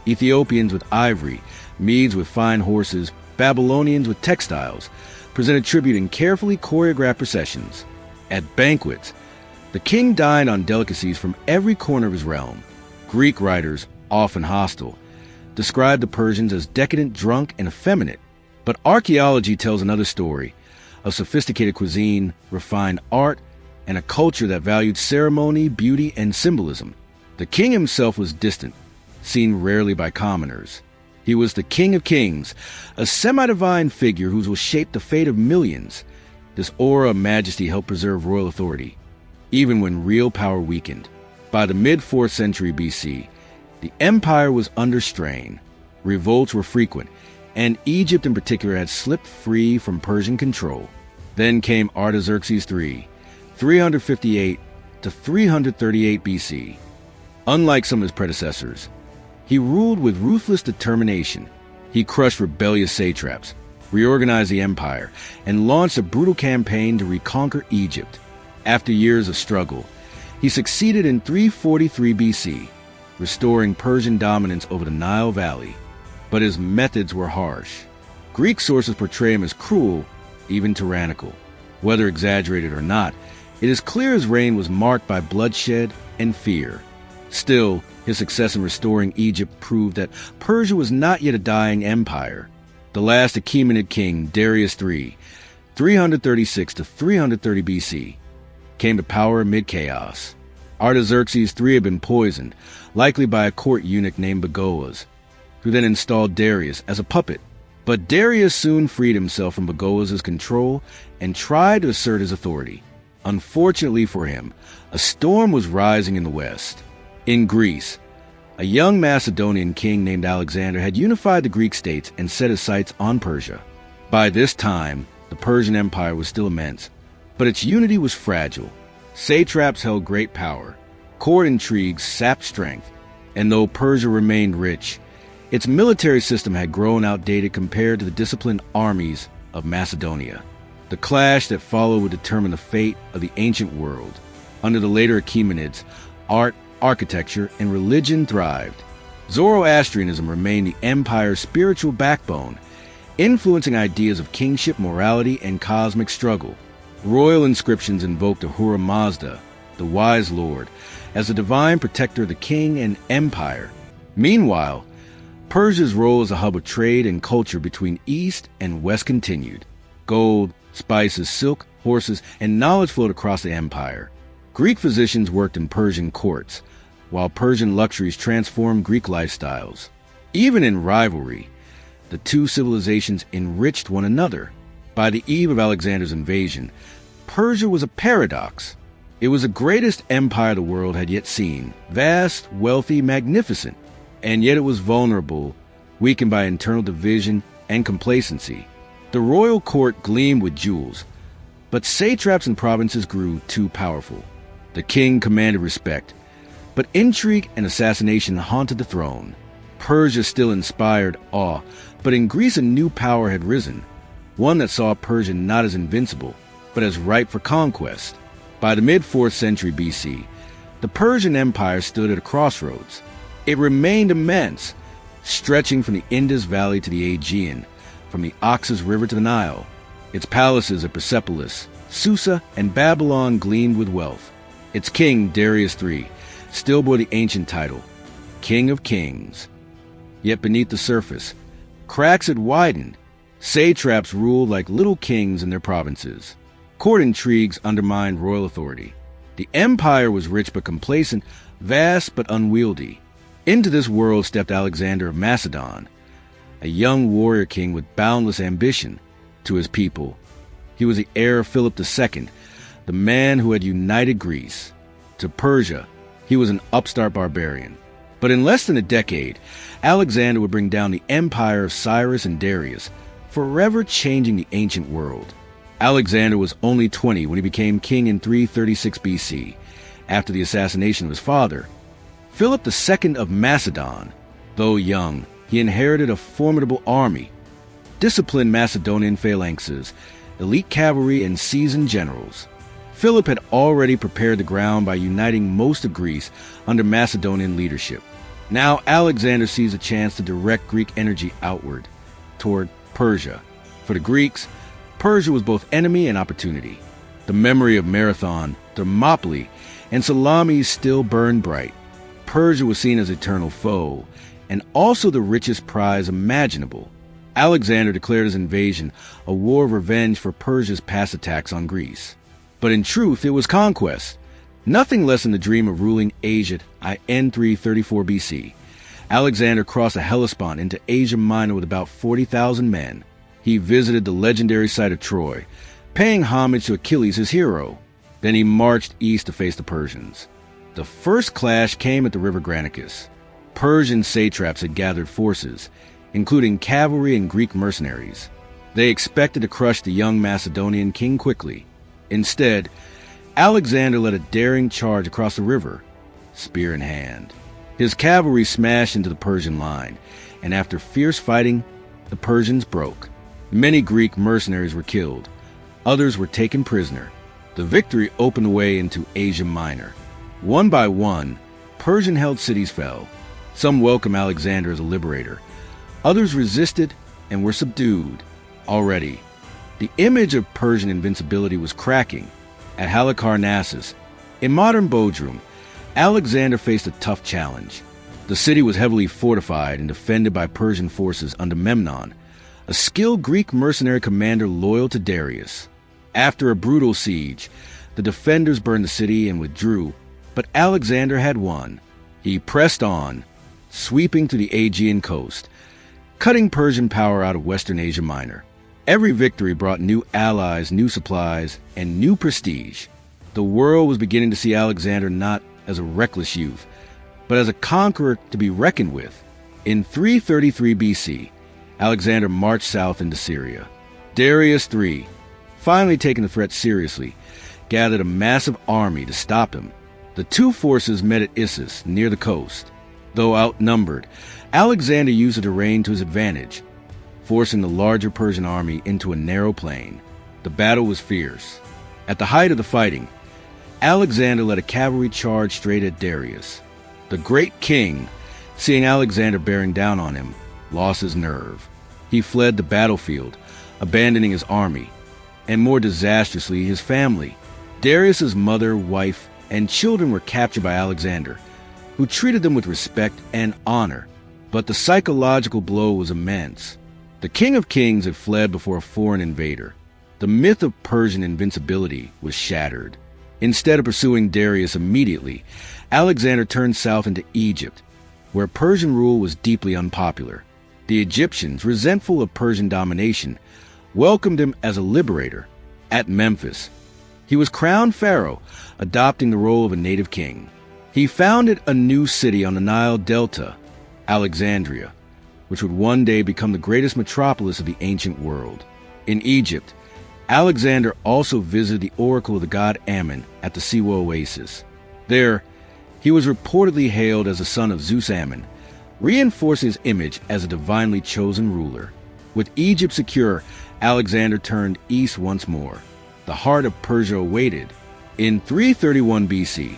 Ethiopians with ivory, Medes with fine horses, Babylonians with textiles, presented tribute in carefully choreographed processions. At banquets, the king dined on delicacies from every corner of his realm. Greek writers, often hostile, described the Persians as decadent, drunk, and effeminate. But archaeology tells another story, of sophisticated cuisine, refined art, and a culture that valued ceremony, beauty, and symbolism. The king himself was distant, seen rarely by commoners. He was the king of kings, a semi-divine figure whose will shape the fate of millions. This aura of majesty helped preserve royal authority, even when real power weakened. By the mid-4th century BC, the empire was under strain. Revolts were frequent, and Egypt in particular had slipped free from Persian control. Then came Artaxerxes III, 358 to 338 BC. Unlike some of his predecessors, he ruled with ruthless determination. He crushed rebellious satraps, reorganized the empire, and launched a brutal campaign to reconquer Egypt. After years of struggle, he succeeded in 343 BC, restoring Persian dominance over the Nile Valley. But his methods were harsh. Greek sources portray him as cruel, even tyrannical. Whether exaggerated or not, it is clear his reign was marked by bloodshed and fear. Still, his success in restoring Egypt proved that Persia was not yet a dying empire. The last Achaemenid king, Darius III, 336 to 330 BC, came to power amid chaos. Artaxerxes III had been poisoned, likely by a court eunuch named Bagoas, who then installed Darius as a puppet. But Darius soon freed himself from Bagoas' control and tried to assert his authority. Unfortunately for him, a storm was rising in the west. In Greece, a young Macedonian king named Alexander had unified the Greek states and set his sights on Persia. By this time, the Persian Empire was still immense, but its unity was fragile. Satraps held great power, court intrigues sapped strength, and though Persia remained rich, its military system had grown outdated compared to the disciplined armies of Macedonia. The clash that followed would determine the fate of the ancient world. Under the later Achaemenids, art, architecture, and religion thrived. Zoroastrianism remained the empire's spiritual backbone, influencing ideas of kingship, morality, and cosmic struggle. Royal inscriptions invoked Ahura Mazda, the wise lord, as the divine protector of the king and empire. Meanwhile, Persia's role as a hub of trade and culture between East and West continued. Gold, spices, silk, horses, and knowledge flowed across the empire. Greek physicians worked in Persian courts, while Persian luxuries transformed Greek lifestyles. Even in rivalry, the two civilizations enriched one another. By the eve of Alexander's invasion, Persia was a paradox. It was the greatest empire the world had yet seen, vast, wealthy, magnificent. And yet it was vulnerable, weakened by internal division and complacency. The royal court gleamed with jewels, but satraps and provinces grew too powerful. The king commanded respect, but intrigue and assassination haunted the throne. Persia still inspired awe, but in Greece a new power had risen, one that saw Persia not as invincible, but as ripe for conquest. By the mid-4th century BC, the Persian Empire stood at a crossroads. It remained immense, stretching from the Indus Valley to the Aegean, from the Oxus River to the Nile. Its palaces at Persepolis, Susa, and Babylon gleamed with wealth. Its king, Darius III, still bore the ancient title, King of Kings. Yet beneath the surface, cracks had widened. Satraps ruled like little kings in their provinces. Court intrigues undermined royal authority. The empire was rich but complacent, vast but unwieldy. Into this world stepped Alexander of Macedon, a young warrior king with boundless ambition. To his people, he was the heir of Philip II, the man who had united Greece. To Persia, he was an upstart barbarian. But in less than a decade, Alexander would bring down the empire of Cyrus and Darius, forever changing the ancient world. Alexander was only 20 when he became king in 336 BC, after the assassination of his father. Philip II of Macedon, though young, he inherited a formidable army, disciplined Macedonian phalanxes, elite cavalry, and seasoned generals. Philip had already prepared the ground by uniting most of Greece under Macedonian leadership. Now Alexander sees a chance to direct Greek energy outward, toward Persia. For the Greeks, Persia was both enemy and opportunity. The memory of Marathon, Thermopylae, and Salamis still burned bright. Persia was seen as eternal foe, and also the richest prize imaginable. Alexander declared his invasion a war of revenge for Persia's past attacks on Greece. But in truth, it was conquest. Nothing less than the dream of ruling Asia in 334 BC. Alexander crossed the Hellespont into Asia Minor with about 40,000 men. He visited the legendary site of Troy, paying homage to Achilles, his hero. Then he marched east to face the Persians. The first clash came at the river Granicus. Persian satraps had gathered forces, including cavalry and Greek mercenaries. They expected to crush the young Macedonian king quickly. Instead, Alexander led a daring charge across the river, spear in hand. His cavalry smashed into the Persian line, and after fierce fighting, the Persians broke. Many Greek mercenaries were killed. Others were taken prisoner. The victory opened the way into Asia Minor. One by one, Persian-held cities fell. Some welcomed Alexander as a liberator. Others resisted and were subdued. Already, the image of Persian invincibility was cracking. At Halicarnassus, in modern Bodrum, Alexander faced a tough challenge. The city was heavily fortified and defended by Persian forces under Memnon, a skilled Greek mercenary commander loyal to Darius. After a brutal siege, the defenders burned the city and withdrew, but Alexander had won. He pressed on, sweeping to the Aegean coast, cutting Persian power out of Western Asia Minor. Every victory brought new allies, new supplies, and new prestige. The world was beginning to see Alexander not as a reckless youth, but as a conqueror to be reckoned with. In 333 BC, Alexander marched south into Syria. Darius III, finally taking the threat seriously, gathered a massive army to stop him. The two forces met at Issus, near the coast. Though outnumbered, Alexander used the terrain to his advantage, forcing the larger Persian army into a narrow plain. The battle was fierce. At the height of the fighting, Alexander led a cavalry charge straight at Darius. The great king, seeing Alexander bearing down on him, lost his nerve. He fled the battlefield, abandoning his army, and more disastrously, his family. Darius's mother, wife, and children were captured by Alexander, who treated them with respect and honor. But the psychological blow was immense. The King of Kings had fled before a foreign invader. The myth of Persian invincibility was shattered. Instead of pursuing Darius immediately, Alexander turned south into Egypt, where Persian rule was deeply unpopular. The Egyptians, resentful of Persian domination, welcomed him as a liberator. At Memphis, he was crowned pharaoh, adopting the role of a native king. He founded a new city on the Nile Delta, Alexandria, which would one day become the greatest metropolis of the ancient world. In Egypt, Alexander also visited the oracle of the god Ammon at the Siwa Oasis. There, he was reportedly hailed as the son of Zeus Ammon, reinforcing his image as a divinely chosen ruler. With Egypt secure, Alexander turned east once more. The heart of Persia awaited. In 331 BC,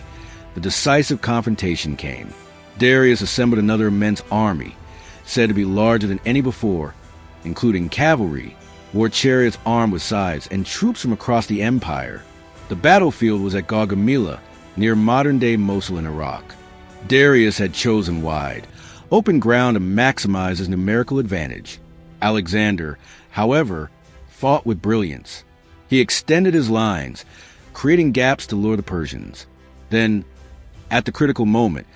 the decisive confrontation came. Darius assembled another immense army, said to be larger than any before, including cavalry, war chariots armed with scythes, and troops from across the empire. The battlefield was at Gaugamela, near modern-day Mosul in Iraq. Darius had chosen wide, open ground to maximize his numerical advantage. Alexander, however, fought with brilliance. He extended his lines, creating gaps to lure the Persians. Then, at the critical moment,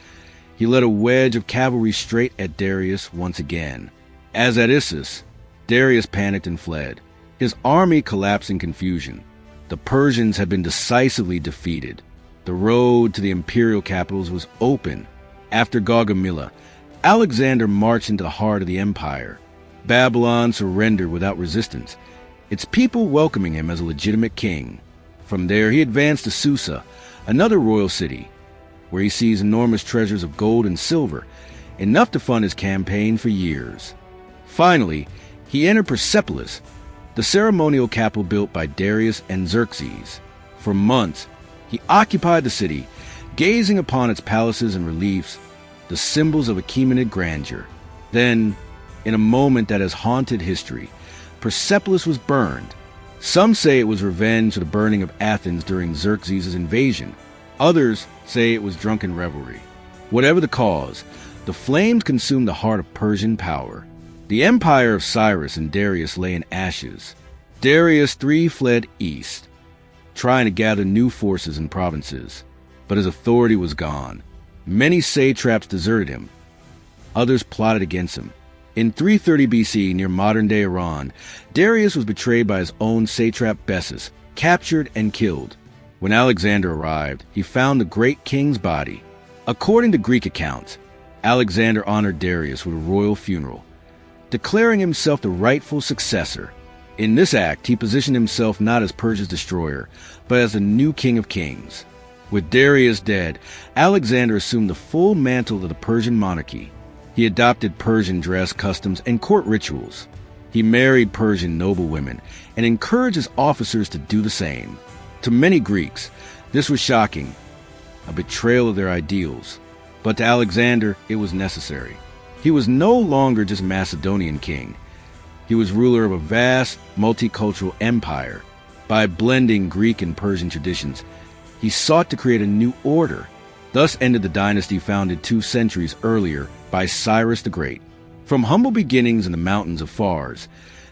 he led a wedge of cavalry straight at Darius once again. As at Issus, Darius panicked and fled. His army collapsed in confusion. The Persians had been decisively defeated. The road to the imperial capitals was open. After Gaugamela, Alexander marched into the heart of the empire. Babylon surrendered without resistance, its people welcoming him as a legitimate king. From there, he advanced to Susa, another royal city, where he seized enormous treasures of gold and silver, enough to fund his campaign for years. Finally, he entered Persepolis, the ceremonial capital built by Darius and Xerxes. For months, he occupied the city, gazing upon its palaces and reliefs, the symbols of Achaemenid grandeur. Then, in a moment that has haunted history, Persepolis was burned. Some say it was revenge for the burning of Athens during Xerxes' invasion. Others say it was drunken revelry. Whatever the cause, the flames consumed the heart of Persian power. The empire of Cyrus and Darius lay in ashes. Darius III fled east, trying to gather new forces and provinces, but his authority was gone. Many satraps deserted him. Others plotted against him. In 330 BC, near modern-day Iran, Darius was betrayed by his own satrap Bessus, captured and killed. When Alexander arrived, he found the great king's body. According to Greek accounts, Alexander honored Darius with a royal funeral, declaring himself the rightful successor. In this act, he positioned himself not as Persia's destroyer, but as the new king of kings. With Darius dead, Alexander assumed the full mantle of the Persian monarchy. He adopted Persian dress, customs, and court rituals. He married Persian noblewomen and encouraged his officers to do the same. To many Greeks, this was shocking, a betrayal of their ideals. But to Alexander, it was necessary. He was no longer just Macedonian king. He was ruler of a vast, multicultural empire. By blending Greek and Persian traditions, he sought to create a new order. Thus ended the dynasty founded 2 centuries earlier by Cyrus the Great. From humble beginnings in the mountains of Fars,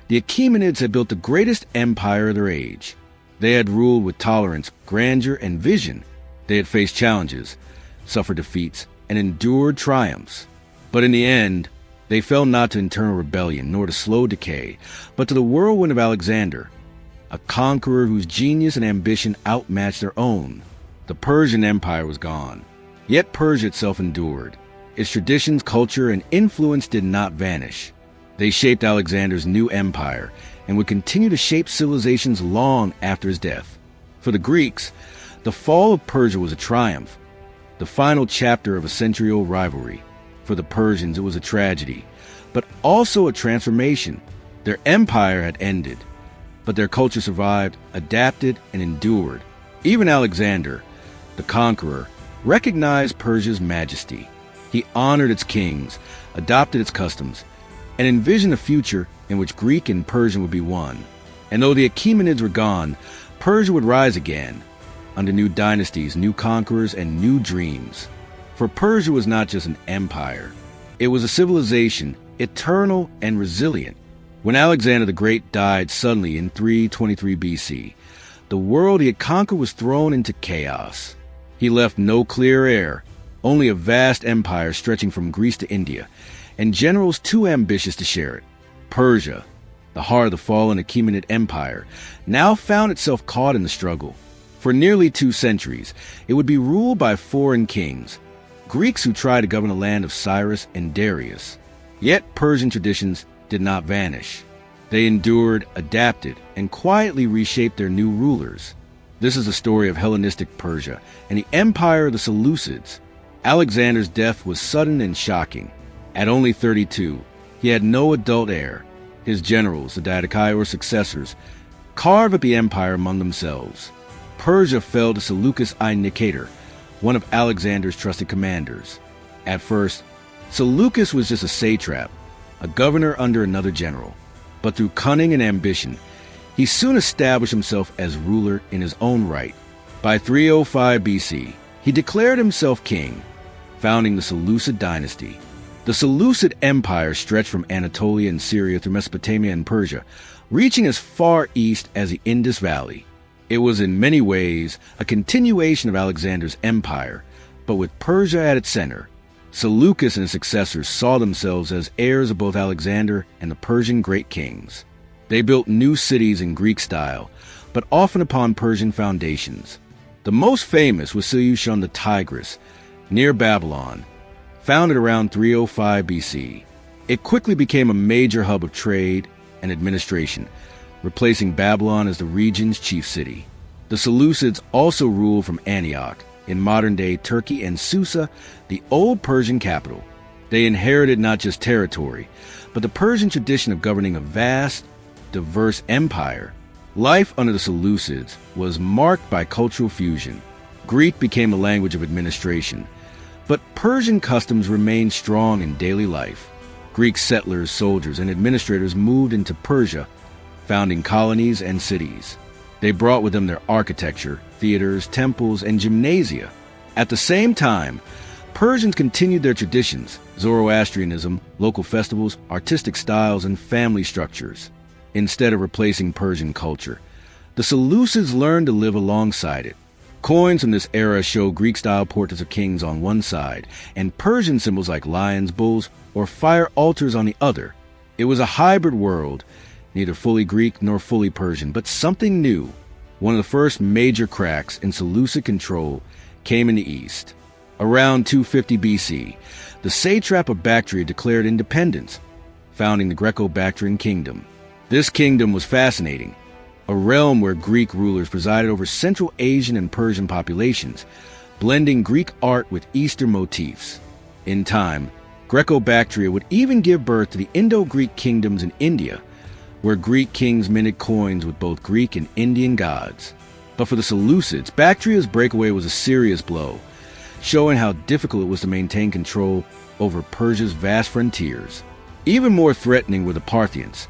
the Achaemenids had built the greatest empire of their age. They had ruled with tolerance, grandeur, and vision. They had faced challenges, suffered defeats, and endured triumphs. But in the end, they fell not to internal rebellion, nor to slow decay, but to the whirlwind of Alexander, a conqueror whose genius and ambition outmatched their own. The Persian Empire was gone, yet Persia itself endured. Its traditions, culture, and influence did not vanish. They shaped Alexander's new empire and would continue to shape civilizations long after his death. For the Greeks, the fall of Persia was a triumph, the final chapter of a century-old rivalry. For the Persians, it was a tragedy, but also a transformation. Their empire had ended, but their culture survived, adapted, and endured. Even Alexander, the conqueror, recognized Persia's majesty. He honored its kings, adopted its customs, and envisioned a future in which Greek and Persian would be one. And though the Achaemenids were gone, Persia would rise again, under new dynasties, new conquerors, and new dreams. For Persia was not just an empire. It was a civilization, eternal and resilient. When Alexander the Great died suddenly in 323 BC, the world he had conquered was thrown into chaos. He left no clear heir, only a vast empire stretching from Greece to India, and generals too ambitious to share it. Persia, the heart of the fallen Achaemenid Empire, now found itself caught in the struggle. For nearly 2 centuries, it would be ruled by foreign kings, Greeks who tried to govern the land of Cyrus and Darius. Yet Persian traditions did not vanish. They endured, adapted, and quietly reshaped their new rulers. This is the story of Hellenistic Persia and the empire of the Seleucids. Alexander's death was sudden and shocking. At only 32, he had no adult heir. His generals, the Didakai or successors, carved up the empire among themselves. Persia fell to Seleucus I Nicator, one of Alexander's trusted commanders. At first, Seleucus was just a satrap, a governor under another general. But through cunning and ambition, he soon established himself as ruler in his own right. By 305 BC, he declared himself king, founding the Seleucid dynasty. The Seleucid Empire stretched from Anatolia and Syria through Mesopotamia and Persia, reaching as far east as the Indus Valley. It was in many ways a continuation of Alexander's empire, but with Persia at its center. Seleucus and his successors saw themselves as heirs of both Alexander and the Persian great kings. They built new cities in Greek style, but often upon Persian foundations. The most famous was Seleucia on the Tigris, near Babylon, founded around 305 BC. It quickly became a major hub of trade and administration, replacing Babylon as the region's chief city. The Seleucids also ruled from Antioch, in modern-day Turkey, and Susa, the old Persian capital. They inherited not just territory, but the Persian tradition of governing a vast, diverse empire. Life under the Seleucids was marked by cultural fusion. Greek became a language of administration, but Persian customs remained strong in daily life. Greek settlers, soldiers, and administrators moved into Persia, founding colonies and cities. They brought with them their architecture, theaters, temples, and gymnasia. At the same time, Persians continued their traditions, Zoroastrianism, local festivals, artistic styles, and family structures. Instead of replacing Persian culture, the Seleucids learned to live alongside it. Coins from this era show Greek-style portraits of kings on one side, and Persian symbols like lions, bulls, or fire altars on the other. It was a hybrid world, neither fully Greek nor fully Persian, but something new. One of the first major cracks in Seleucid control came in the east. Around 250 BC, the satrap of Bactria declared independence, founding the Greco-Bactrian kingdom. This kingdom was fascinating, a realm where Greek rulers presided over Central Asian and Persian populations, blending Greek art with Eastern motifs. In time, Greco-Bactria would even give birth to the Indo-Greek kingdoms in India, where Greek kings minted coins with both Greek and Indian gods. But for the Seleucids, Bactria's breakaway was a serious blow, showing how difficult it was to maintain control over Persia's vast frontiers. Even more threatening were the Parthians,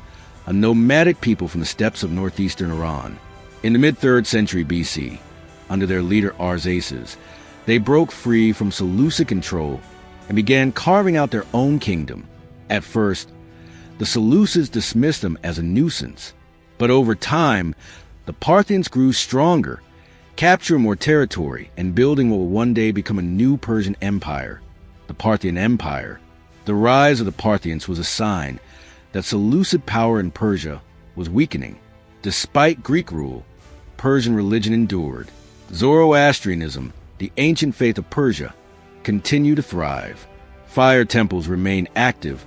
a nomadic people from the steppes of northeastern Iran. In the mid-3rd century BC, under their leader Arsaces, they broke free from Seleucid control and began carving out their own kingdom. At first, the Seleucids dismissed them as a nuisance, but over time, the Parthians grew stronger, capturing more territory and building what will one day become a new Persian empire, the Parthian Empire. The rise of the Parthians was a sign that Seleucid power in Persia was weakening. Despite Greek rule, Persian religion endured. Zoroastrianism, the ancient faith of Persia, continued to thrive. Fire temples remained active,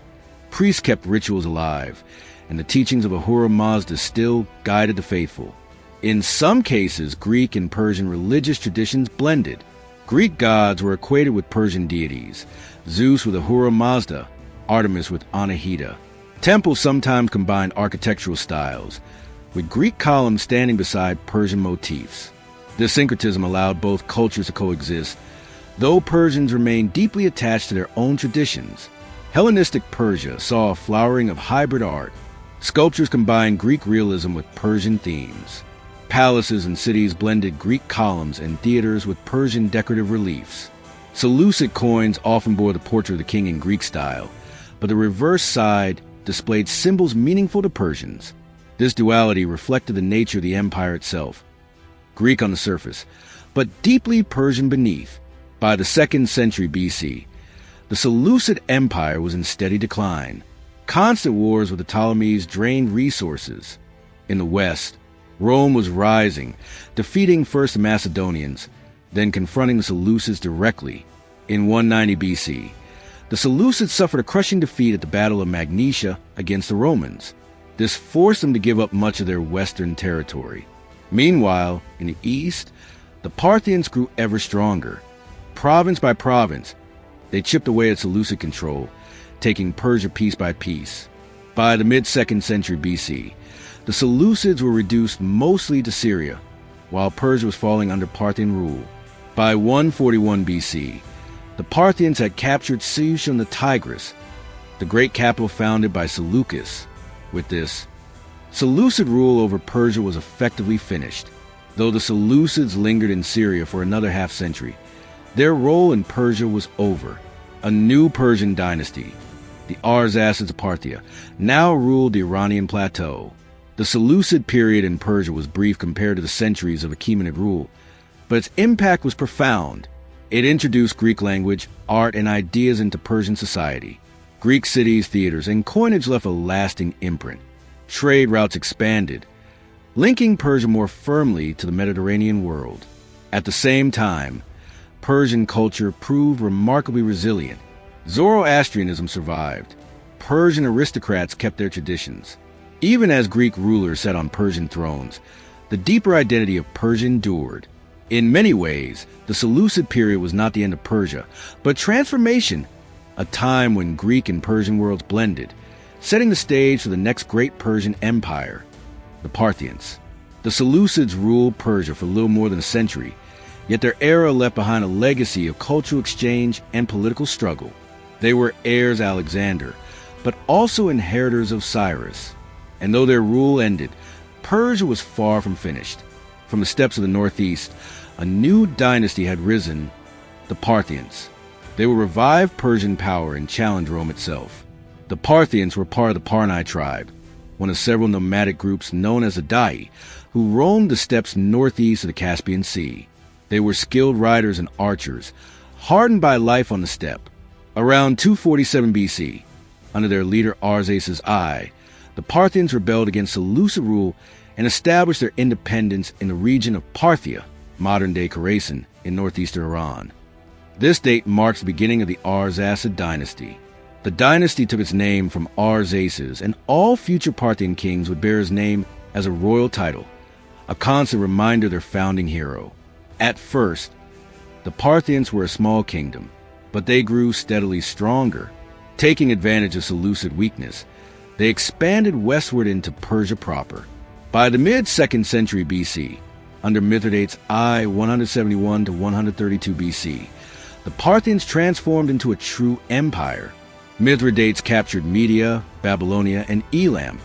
priests kept rituals alive, and the teachings of Ahura Mazda still guided the faithful. In some cases, Greek and Persian religious traditions blended. Greek gods were equated with Persian deities, Zeus with Ahura Mazda, Artemis with Anahita. Temples sometimes combined architectural styles, with Greek columns standing beside Persian motifs. This syncretism allowed both cultures to coexist, though Persians remained deeply attached to their own traditions. Hellenistic Persia saw a flowering of hybrid art. Sculptures combined Greek realism with Persian themes. Palaces and cities blended Greek columns and theaters with Persian decorative reliefs. Seleucid coins often bore the portrait of the king in Greek style, but the reverse side displayed symbols meaningful to Persians. This duality reflected the nature of the empire itself, Greek on the surface, but deeply Persian beneath. By the 2nd century BC, the Seleucid Empire was in steady decline. Constant wars with the Ptolemies drained resources. In the west, Rome was rising, defeating first the Macedonians, then confronting the Seleucids directly. In 190 BC, the Seleucids suffered a crushing defeat at the Battle of Magnesia against the Romans. This forced them to give up much of their western territory. Meanwhile, in the east, the Parthians grew ever stronger. Province by province, they chipped away at Seleucid control, taking Persia piece by piece. By the mid-2nd century BC, the Seleucids were reduced mostly to Syria, while Persia was falling under Parthian rule. By 141 BC, the Parthians had captured Seleucia on the Tigris, the great capital founded by Seleucus. With this, Seleucid rule over Persia was effectively finished. Though the Seleucids lingered in Syria for another half-century, their role in Persia was over. A new Persian dynasty, the Arsacids of Parthia, now ruled the Iranian plateau. The Seleucid period in Persia was brief compared to the centuries of Achaemenid rule, but its impact was profound. It introduced Greek language, art, and ideas into Persian society. Greek cities, theaters, and coinage left a lasting imprint. Trade routes expanded, linking Persia more firmly to the Mediterranean world. At the same time, Persian culture proved remarkably resilient. Zoroastrianism survived. Persian aristocrats kept their traditions. Even as Greek rulers sat on Persian thrones, the deeper identity of Persia endured. In many ways, the Seleucid period was not the end of Persia, but transformation, a time when Greek and Persian worlds blended, setting the stage for the next great Persian empire, the Parthians. The Seleucids ruled Persia for little more than a century, yet their era left behind a legacy of cultural exchange and political struggle. They were heirs Alexander, but also inheritors of Cyrus. And though their rule ended, Persia was far from finished. From the steppes of the northeast, a new dynasty had risen, the Parthians. They would revive Persian power and challenge Rome itself. The Parthians were part of the Parnae tribe, one of several nomadic groups known as the Dai, who roamed the steppes northeast of the Caspian Sea. They were skilled riders and archers, hardened by life on the steppe. Around 247 BC, under their leader Arsaces I, the Parthians rebelled against Seleucid rule and established their independence in the region of Parthia, modern-day Khorasan, in northeastern Iran. This date marks the beginning of the Arsacid dynasty. The dynasty took its name from Arsaces, and all future Parthian kings would bear his name as a royal title, a constant reminder of their founding hero. At first, the Parthians were a small kingdom, but they grew steadily stronger. Taking advantage of Seleucid weakness, they expanded westward into Persia proper. By the mid-2nd century BC, under Mithridates I 171 to 132 BC, the Parthians transformed into a true empire. Mithridates captured Media, Babylonia, and Elam,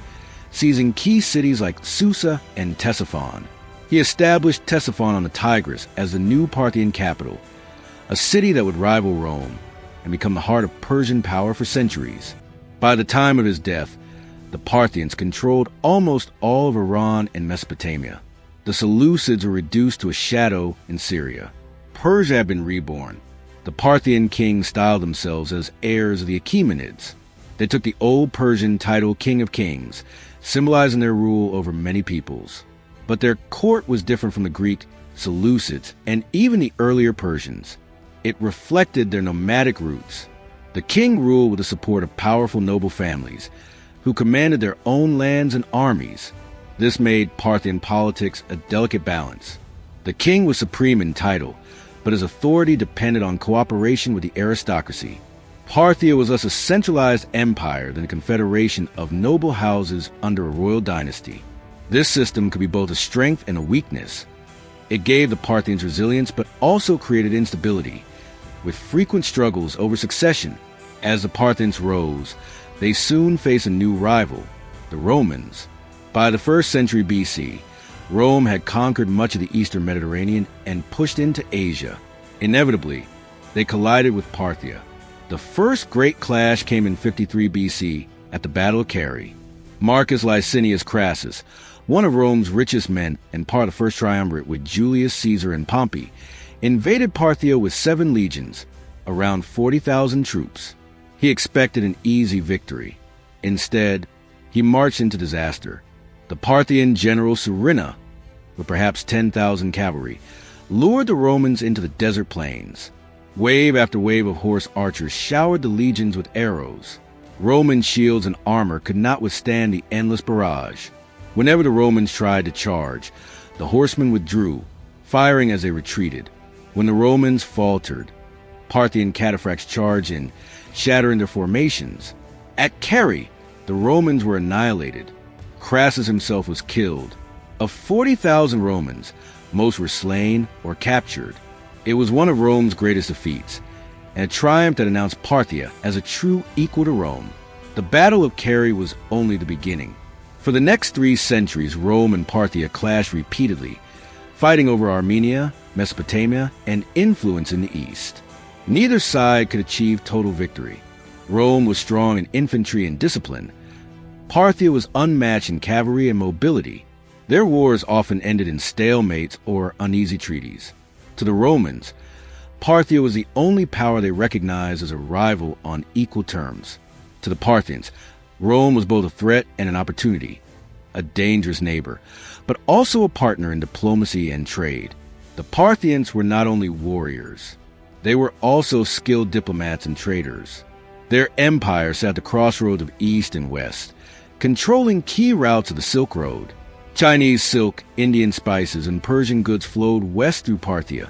seizing key cities like Susa and Ctesiphon. He established Ctesiphon on the Tigris as the new Parthian capital, a city that would rival Rome and become the heart of Persian power for centuries. By the time of his death, the Parthians controlled almost all of Iran and Mesopotamia. The Seleucids were reduced to a shadow in Syria. Persia had been reborn. The Parthian kings styled themselves as heirs of the Achaemenids. They took the old Persian title King of Kings, symbolizing their rule over many peoples. But their court was different from the Greek Seleucids and even the earlier Persians. It reflected their nomadic roots. The king ruled with the support of powerful noble families, who commanded their own lands and armies. This made Parthian politics a delicate balance. The king was supreme in title, but his authority depended on cooperation with the aristocracy. Parthia was thus a centralized empire than a confederation of noble houses under a royal dynasty. This system could be both a strength and a weakness. It gave the Parthians resilience, but also created instability, with frequent struggles over succession. As the Parthians rose, they soon faced a new rival, the Romans. By the 1st century BC, Rome had conquered much of the eastern Mediterranean and pushed into Asia. Inevitably, they collided with Parthia. The first great clash came in 53 BC at the Battle of Carrhae. Marcus Licinius Crassus, one of Rome's richest men and part of the first triumvirate with Julius Caesar and Pompey, invaded Parthia with 7 legions, around 40,000 troops. He expected an easy victory. Instead, he marched into disaster. The Parthian general Surina, with perhaps 10,000 cavalry, lured the Romans into the desert plains. Wave after wave of horse archers showered the legions with arrows. Roman shields and armor could not withstand the endless barrage. Whenever the Romans tried to charge, the horsemen withdrew, firing as they retreated. When the Romans faltered, Parthian cataphracts charged in, shattering their formations. At Carrhae, the Romans were annihilated. Crassus himself was killed. Of 40,000 Romans, most were slain or captured. It was one of Rome's greatest defeats, and a triumph that announced Parthia as a true equal to Rome. The Battle of Carrhae was only the beginning. For the next 3 centuries, Rome and Parthia clashed repeatedly, fighting over Armenia, Mesopotamia, and influence in the east. Neither side could achieve total victory. Rome was strong in infantry and discipline. Parthia was unmatched in cavalry and mobility. Their wars often ended in stalemates or uneasy treaties. To the Romans, Parthia was the only power they recognized as a rival on equal terms. To the Parthians, Rome was both a threat and an opportunity, a dangerous neighbor, but also a partner in diplomacy and trade. The Parthians were not only warriors, they were also skilled diplomats and traders. Their empire sat at the crossroads of East and West, controlling key routes of the Silk Road. Chinese silk, Indian spices, and Persian goods flowed west through Parthia,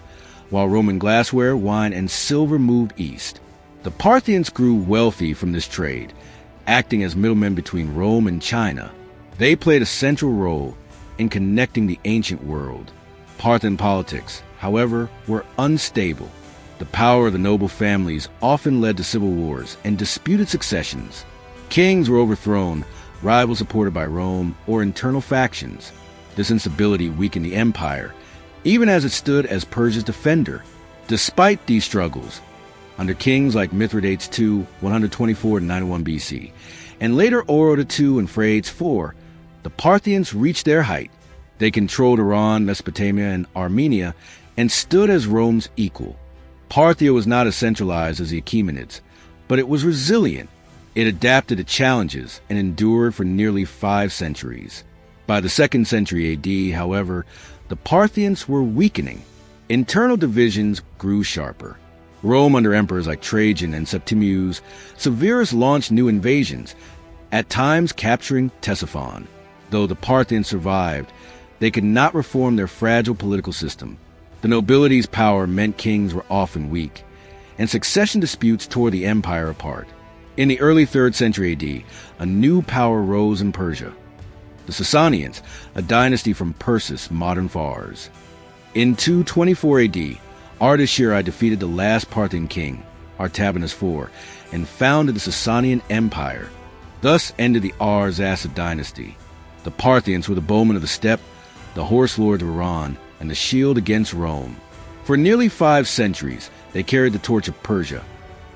while Roman glassware, wine, and silver moved east. The Parthians grew wealthy from this trade, acting as middlemen between Rome and China. They played a central role in connecting the ancient world. Parthian politics, however, were unstable. The power of the noble families often led to civil wars and disputed successions. Kings were overthrown, rivals supported by Rome, or internal factions. This instability weakened the empire, even as it stood as Persia's defender. Despite these struggles, under kings like Mithridates II, 124 to 91 BC, and later Orodes II and Phraates IV, the Parthians reached their height. They controlled Iran, Mesopotamia, and Armenia, and stood as Rome's equal. Parthia was not as centralized as the Achaemenids, but it was resilient. It adapted to challenges and endured for nearly 5 centuries. By the 2nd century AD, however, the Parthians were weakening. Internal divisions grew sharper. Rome, under emperors like Trajan and Septimius Severus, launched new invasions, at times capturing Ctesiphon. Though the Parthians survived, they could not reform their fragile political system. The nobility's power meant kings were often weak, and succession disputes tore the empire apart. In the early 3rd century AD, a new power rose in Persia. The Sasanians, a dynasty from Persis, modern Fars. In 224 AD, Ardashir defeated the last Parthian king, Artabanus IV, and founded the Sasanian Empire. Thus ended the Arsacid dynasty. The Parthians were the bowmen of the steppe, the horse lords of Iran, and the shield against Rome. For nearly 5 centuries, they carried the torch of Persia,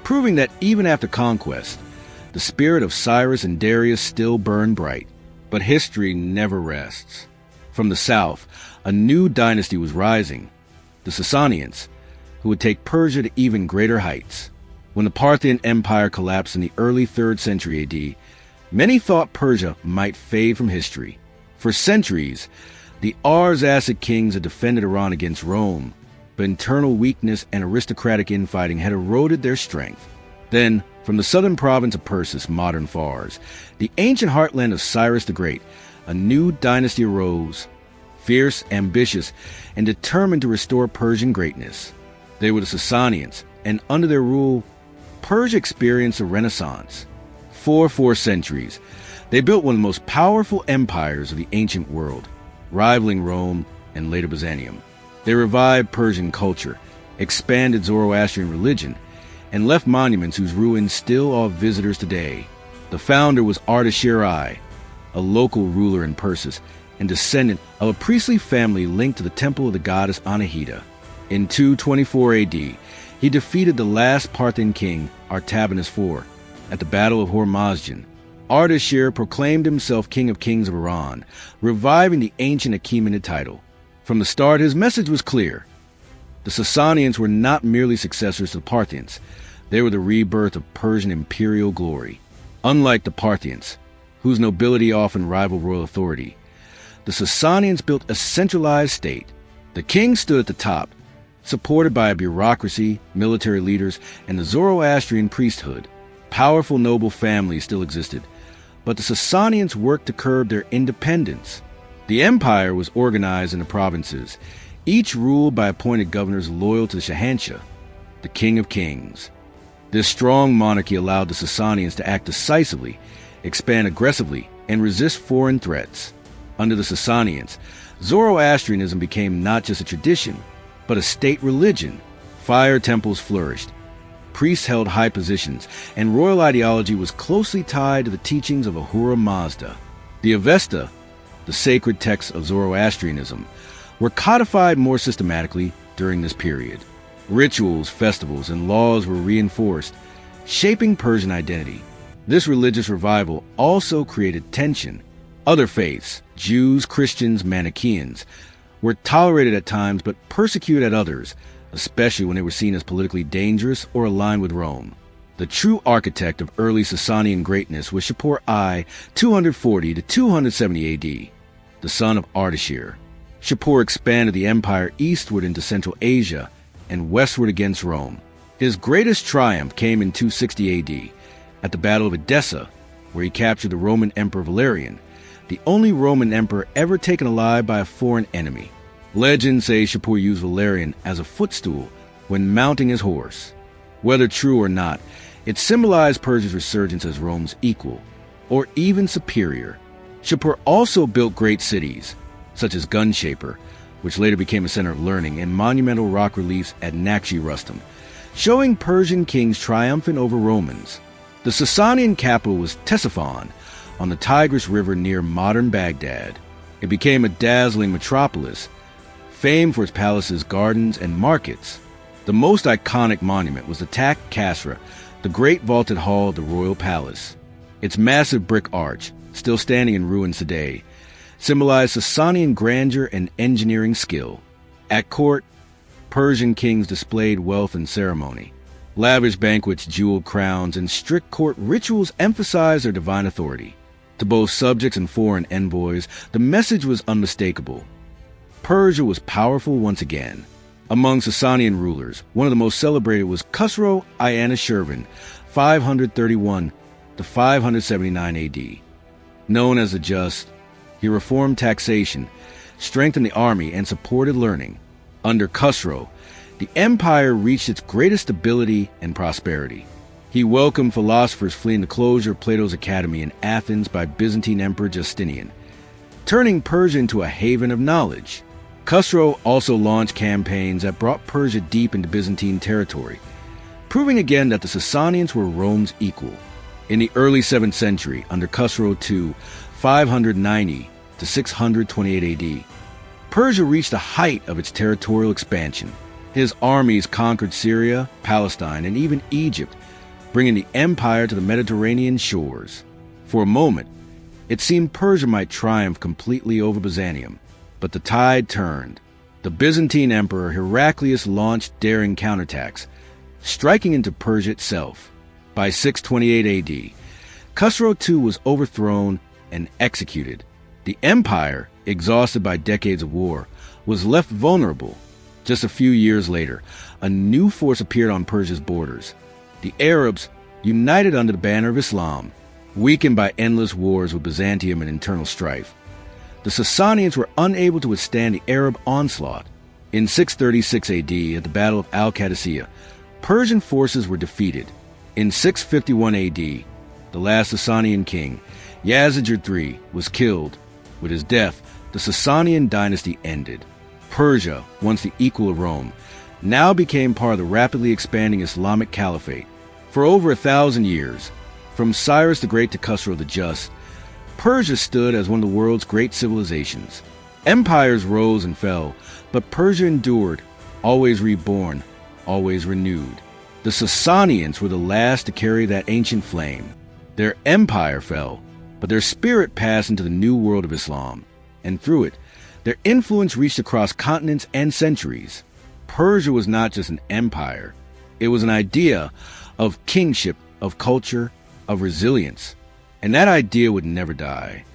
proving that even after conquest, the spirit of Cyrus and Darius still burned bright. But history never rests. From the south, a new dynasty was rising, the Sasanians, who would take Persia to even greater heights. When the Parthian Empire collapsed in the early 3rd century AD, many thought Persia might fade from history. For centuries, the Arsacid kings had defended Iran against Rome, but internal weakness and aristocratic infighting had eroded their strength. Then, from the southern province of Persis, modern Fars, the ancient heartland of Cyrus the Great, a new dynasty arose, fierce, ambitious, and determined to restore Persian greatness. They were the Sasanians, and under their rule, Persia experienced a renaissance. For 4 centuries, they built one of the most powerful empires of the ancient world, rivaling Rome and later Byzantium. They revived Persian culture, expanded Zoroastrian religion, and left monuments whose ruins still awe visitors today. The founder was Ardashir I, a local ruler in Persis and descendant of a priestly family linked to the temple of the goddess Anahita. In 224 AD, he defeated the last Parthian king, Artabanus IV, at the Battle of Hormozgan. Ardashir proclaimed himself King of Kings of Iran, reviving the ancient Achaemenid title. From the start, his message was clear. The Sasanians were not merely successors to the Parthians. They were the rebirth of Persian imperial glory. Unlike the Parthians, whose nobility often rivaled royal authority, the Sasanians built a centralized state. The king stood at the top, supported by a bureaucracy, military leaders, and the Zoroastrian priesthood. Powerful noble families still existed, but the Sasanians worked to curb their independence. The empire was organized into provinces, each ruled by appointed governors loyal to the Shahanshah, the king of kings. This strong monarchy allowed the Sasanians to act decisively, expand aggressively, and resist foreign threats. Under the Sasanians, Zoroastrianism became not just a tradition, but a state religion. Fire temples flourished. Priests held high positions, and royal ideology was closely tied to the teachings of Ahura Mazda. The Avesta, the sacred texts of Zoroastrianism, were codified more systematically during this period. Rituals, festivals, and laws were reinforced, shaping Persian identity. This religious revival also created tension. Other faiths, Jews, Christians, Manichaeans, were tolerated at times but persecuted at others, especially when they were seen as politically dangerous or aligned with Rome. The true architect of early Sasanian greatness was Shapur I, 240 to 270 AD, the son of Ardashir. Shapur expanded the empire eastward into Central Asia and westward against Rome. His greatest triumph came in 260 AD, at the Battle of Edessa, where he captured the Roman Emperor Valerian, the only Roman emperor ever taken alive by a foreign enemy. Legends say Shapur used Valerian as a footstool when mounting his horse. Whether true or not, it symbolized Persia's resurgence as Rome's equal, or even superior. Shapur also built great cities, such as Gunshaper, which later became a center of learning, and monumental rock reliefs at Nakshi Rustam, showing Persian kings triumphant over Romans. The Sasanian capital was Ctesiphon, on the Tigris River near modern Baghdad. It became a dazzling metropolis, famed for its palaces, gardens, and markets. The most iconic monument was the Takht Kasra, the great vaulted hall of the royal palace. Its massive brick arch, still standing in ruins today, symbolized Sasanian grandeur and engineering skill. At court, Persian kings displayed wealth and ceremony. Lavish banquets, jeweled crowns, and strict court rituals emphasized their divine authority. To both subjects and foreign envoys, the message was unmistakable. Persia was powerful once again. Among Sasanian rulers, one of the most celebrated was Khusro I Anushirvan, 531 to 579 AD. Known as the Just, he reformed taxation, strengthened the army, and supported learning. Under Khusro, the empire reached its greatest stability and prosperity. He welcomed philosophers fleeing the closure of Plato's academy in Athens by Byzantine Emperor Justinian, turning Persia into a haven of knowledge. Khusro also launched campaigns that brought Persia deep into Byzantine territory, proving again that the Sasanians were Rome's equal. In the early 7th century, under Khusro II, 590 to 628 AD, Persia reached the height of its territorial expansion. His armies conquered Syria, Palestine, and even Egypt, bringing the empire to the Mediterranean shores. For a moment, it seemed Persia might triumph completely over Byzantium, but the tide turned. The Byzantine emperor Heraclius launched daring counterattacks, striking into Persia itself. By 628 AD, Khusro II was overthrown and executed. The empire, exhausted by decades of war, was left vulnerable. Just a few years later, a new force appeared on Persia's borders. The Arabs, united under the banner of Islam, weakened by endless wars with Byzantium and internal strife. The Sasanians were unable to withstand the Arab onslaught. In 636 AD, at the Battle of Al-Qadisiyah, Persian forces were defeated. In 651 AD, the last Sasanian king, Yazid III, was killed. With his death, the Sasanian dynasty ended. Persia, once the equal of Rome, now became part of the rapidly expanding Islamic Caliphate. For over 1,000 years, from Cyrus the Great to Khusro the Just, Persia stood as one of the world's great civilizations. Empires rose and fell, but Persia endured, always reborn, always renewed. The Sasanians were the last to carry that ancient flame. Their empire fell, but their spirit passed into the new world of Islam, and through it, their influence reached across continents and centuries. Persia was not just an empire. It was an idea of kingship, of culture, of resilience. And that idea would never die.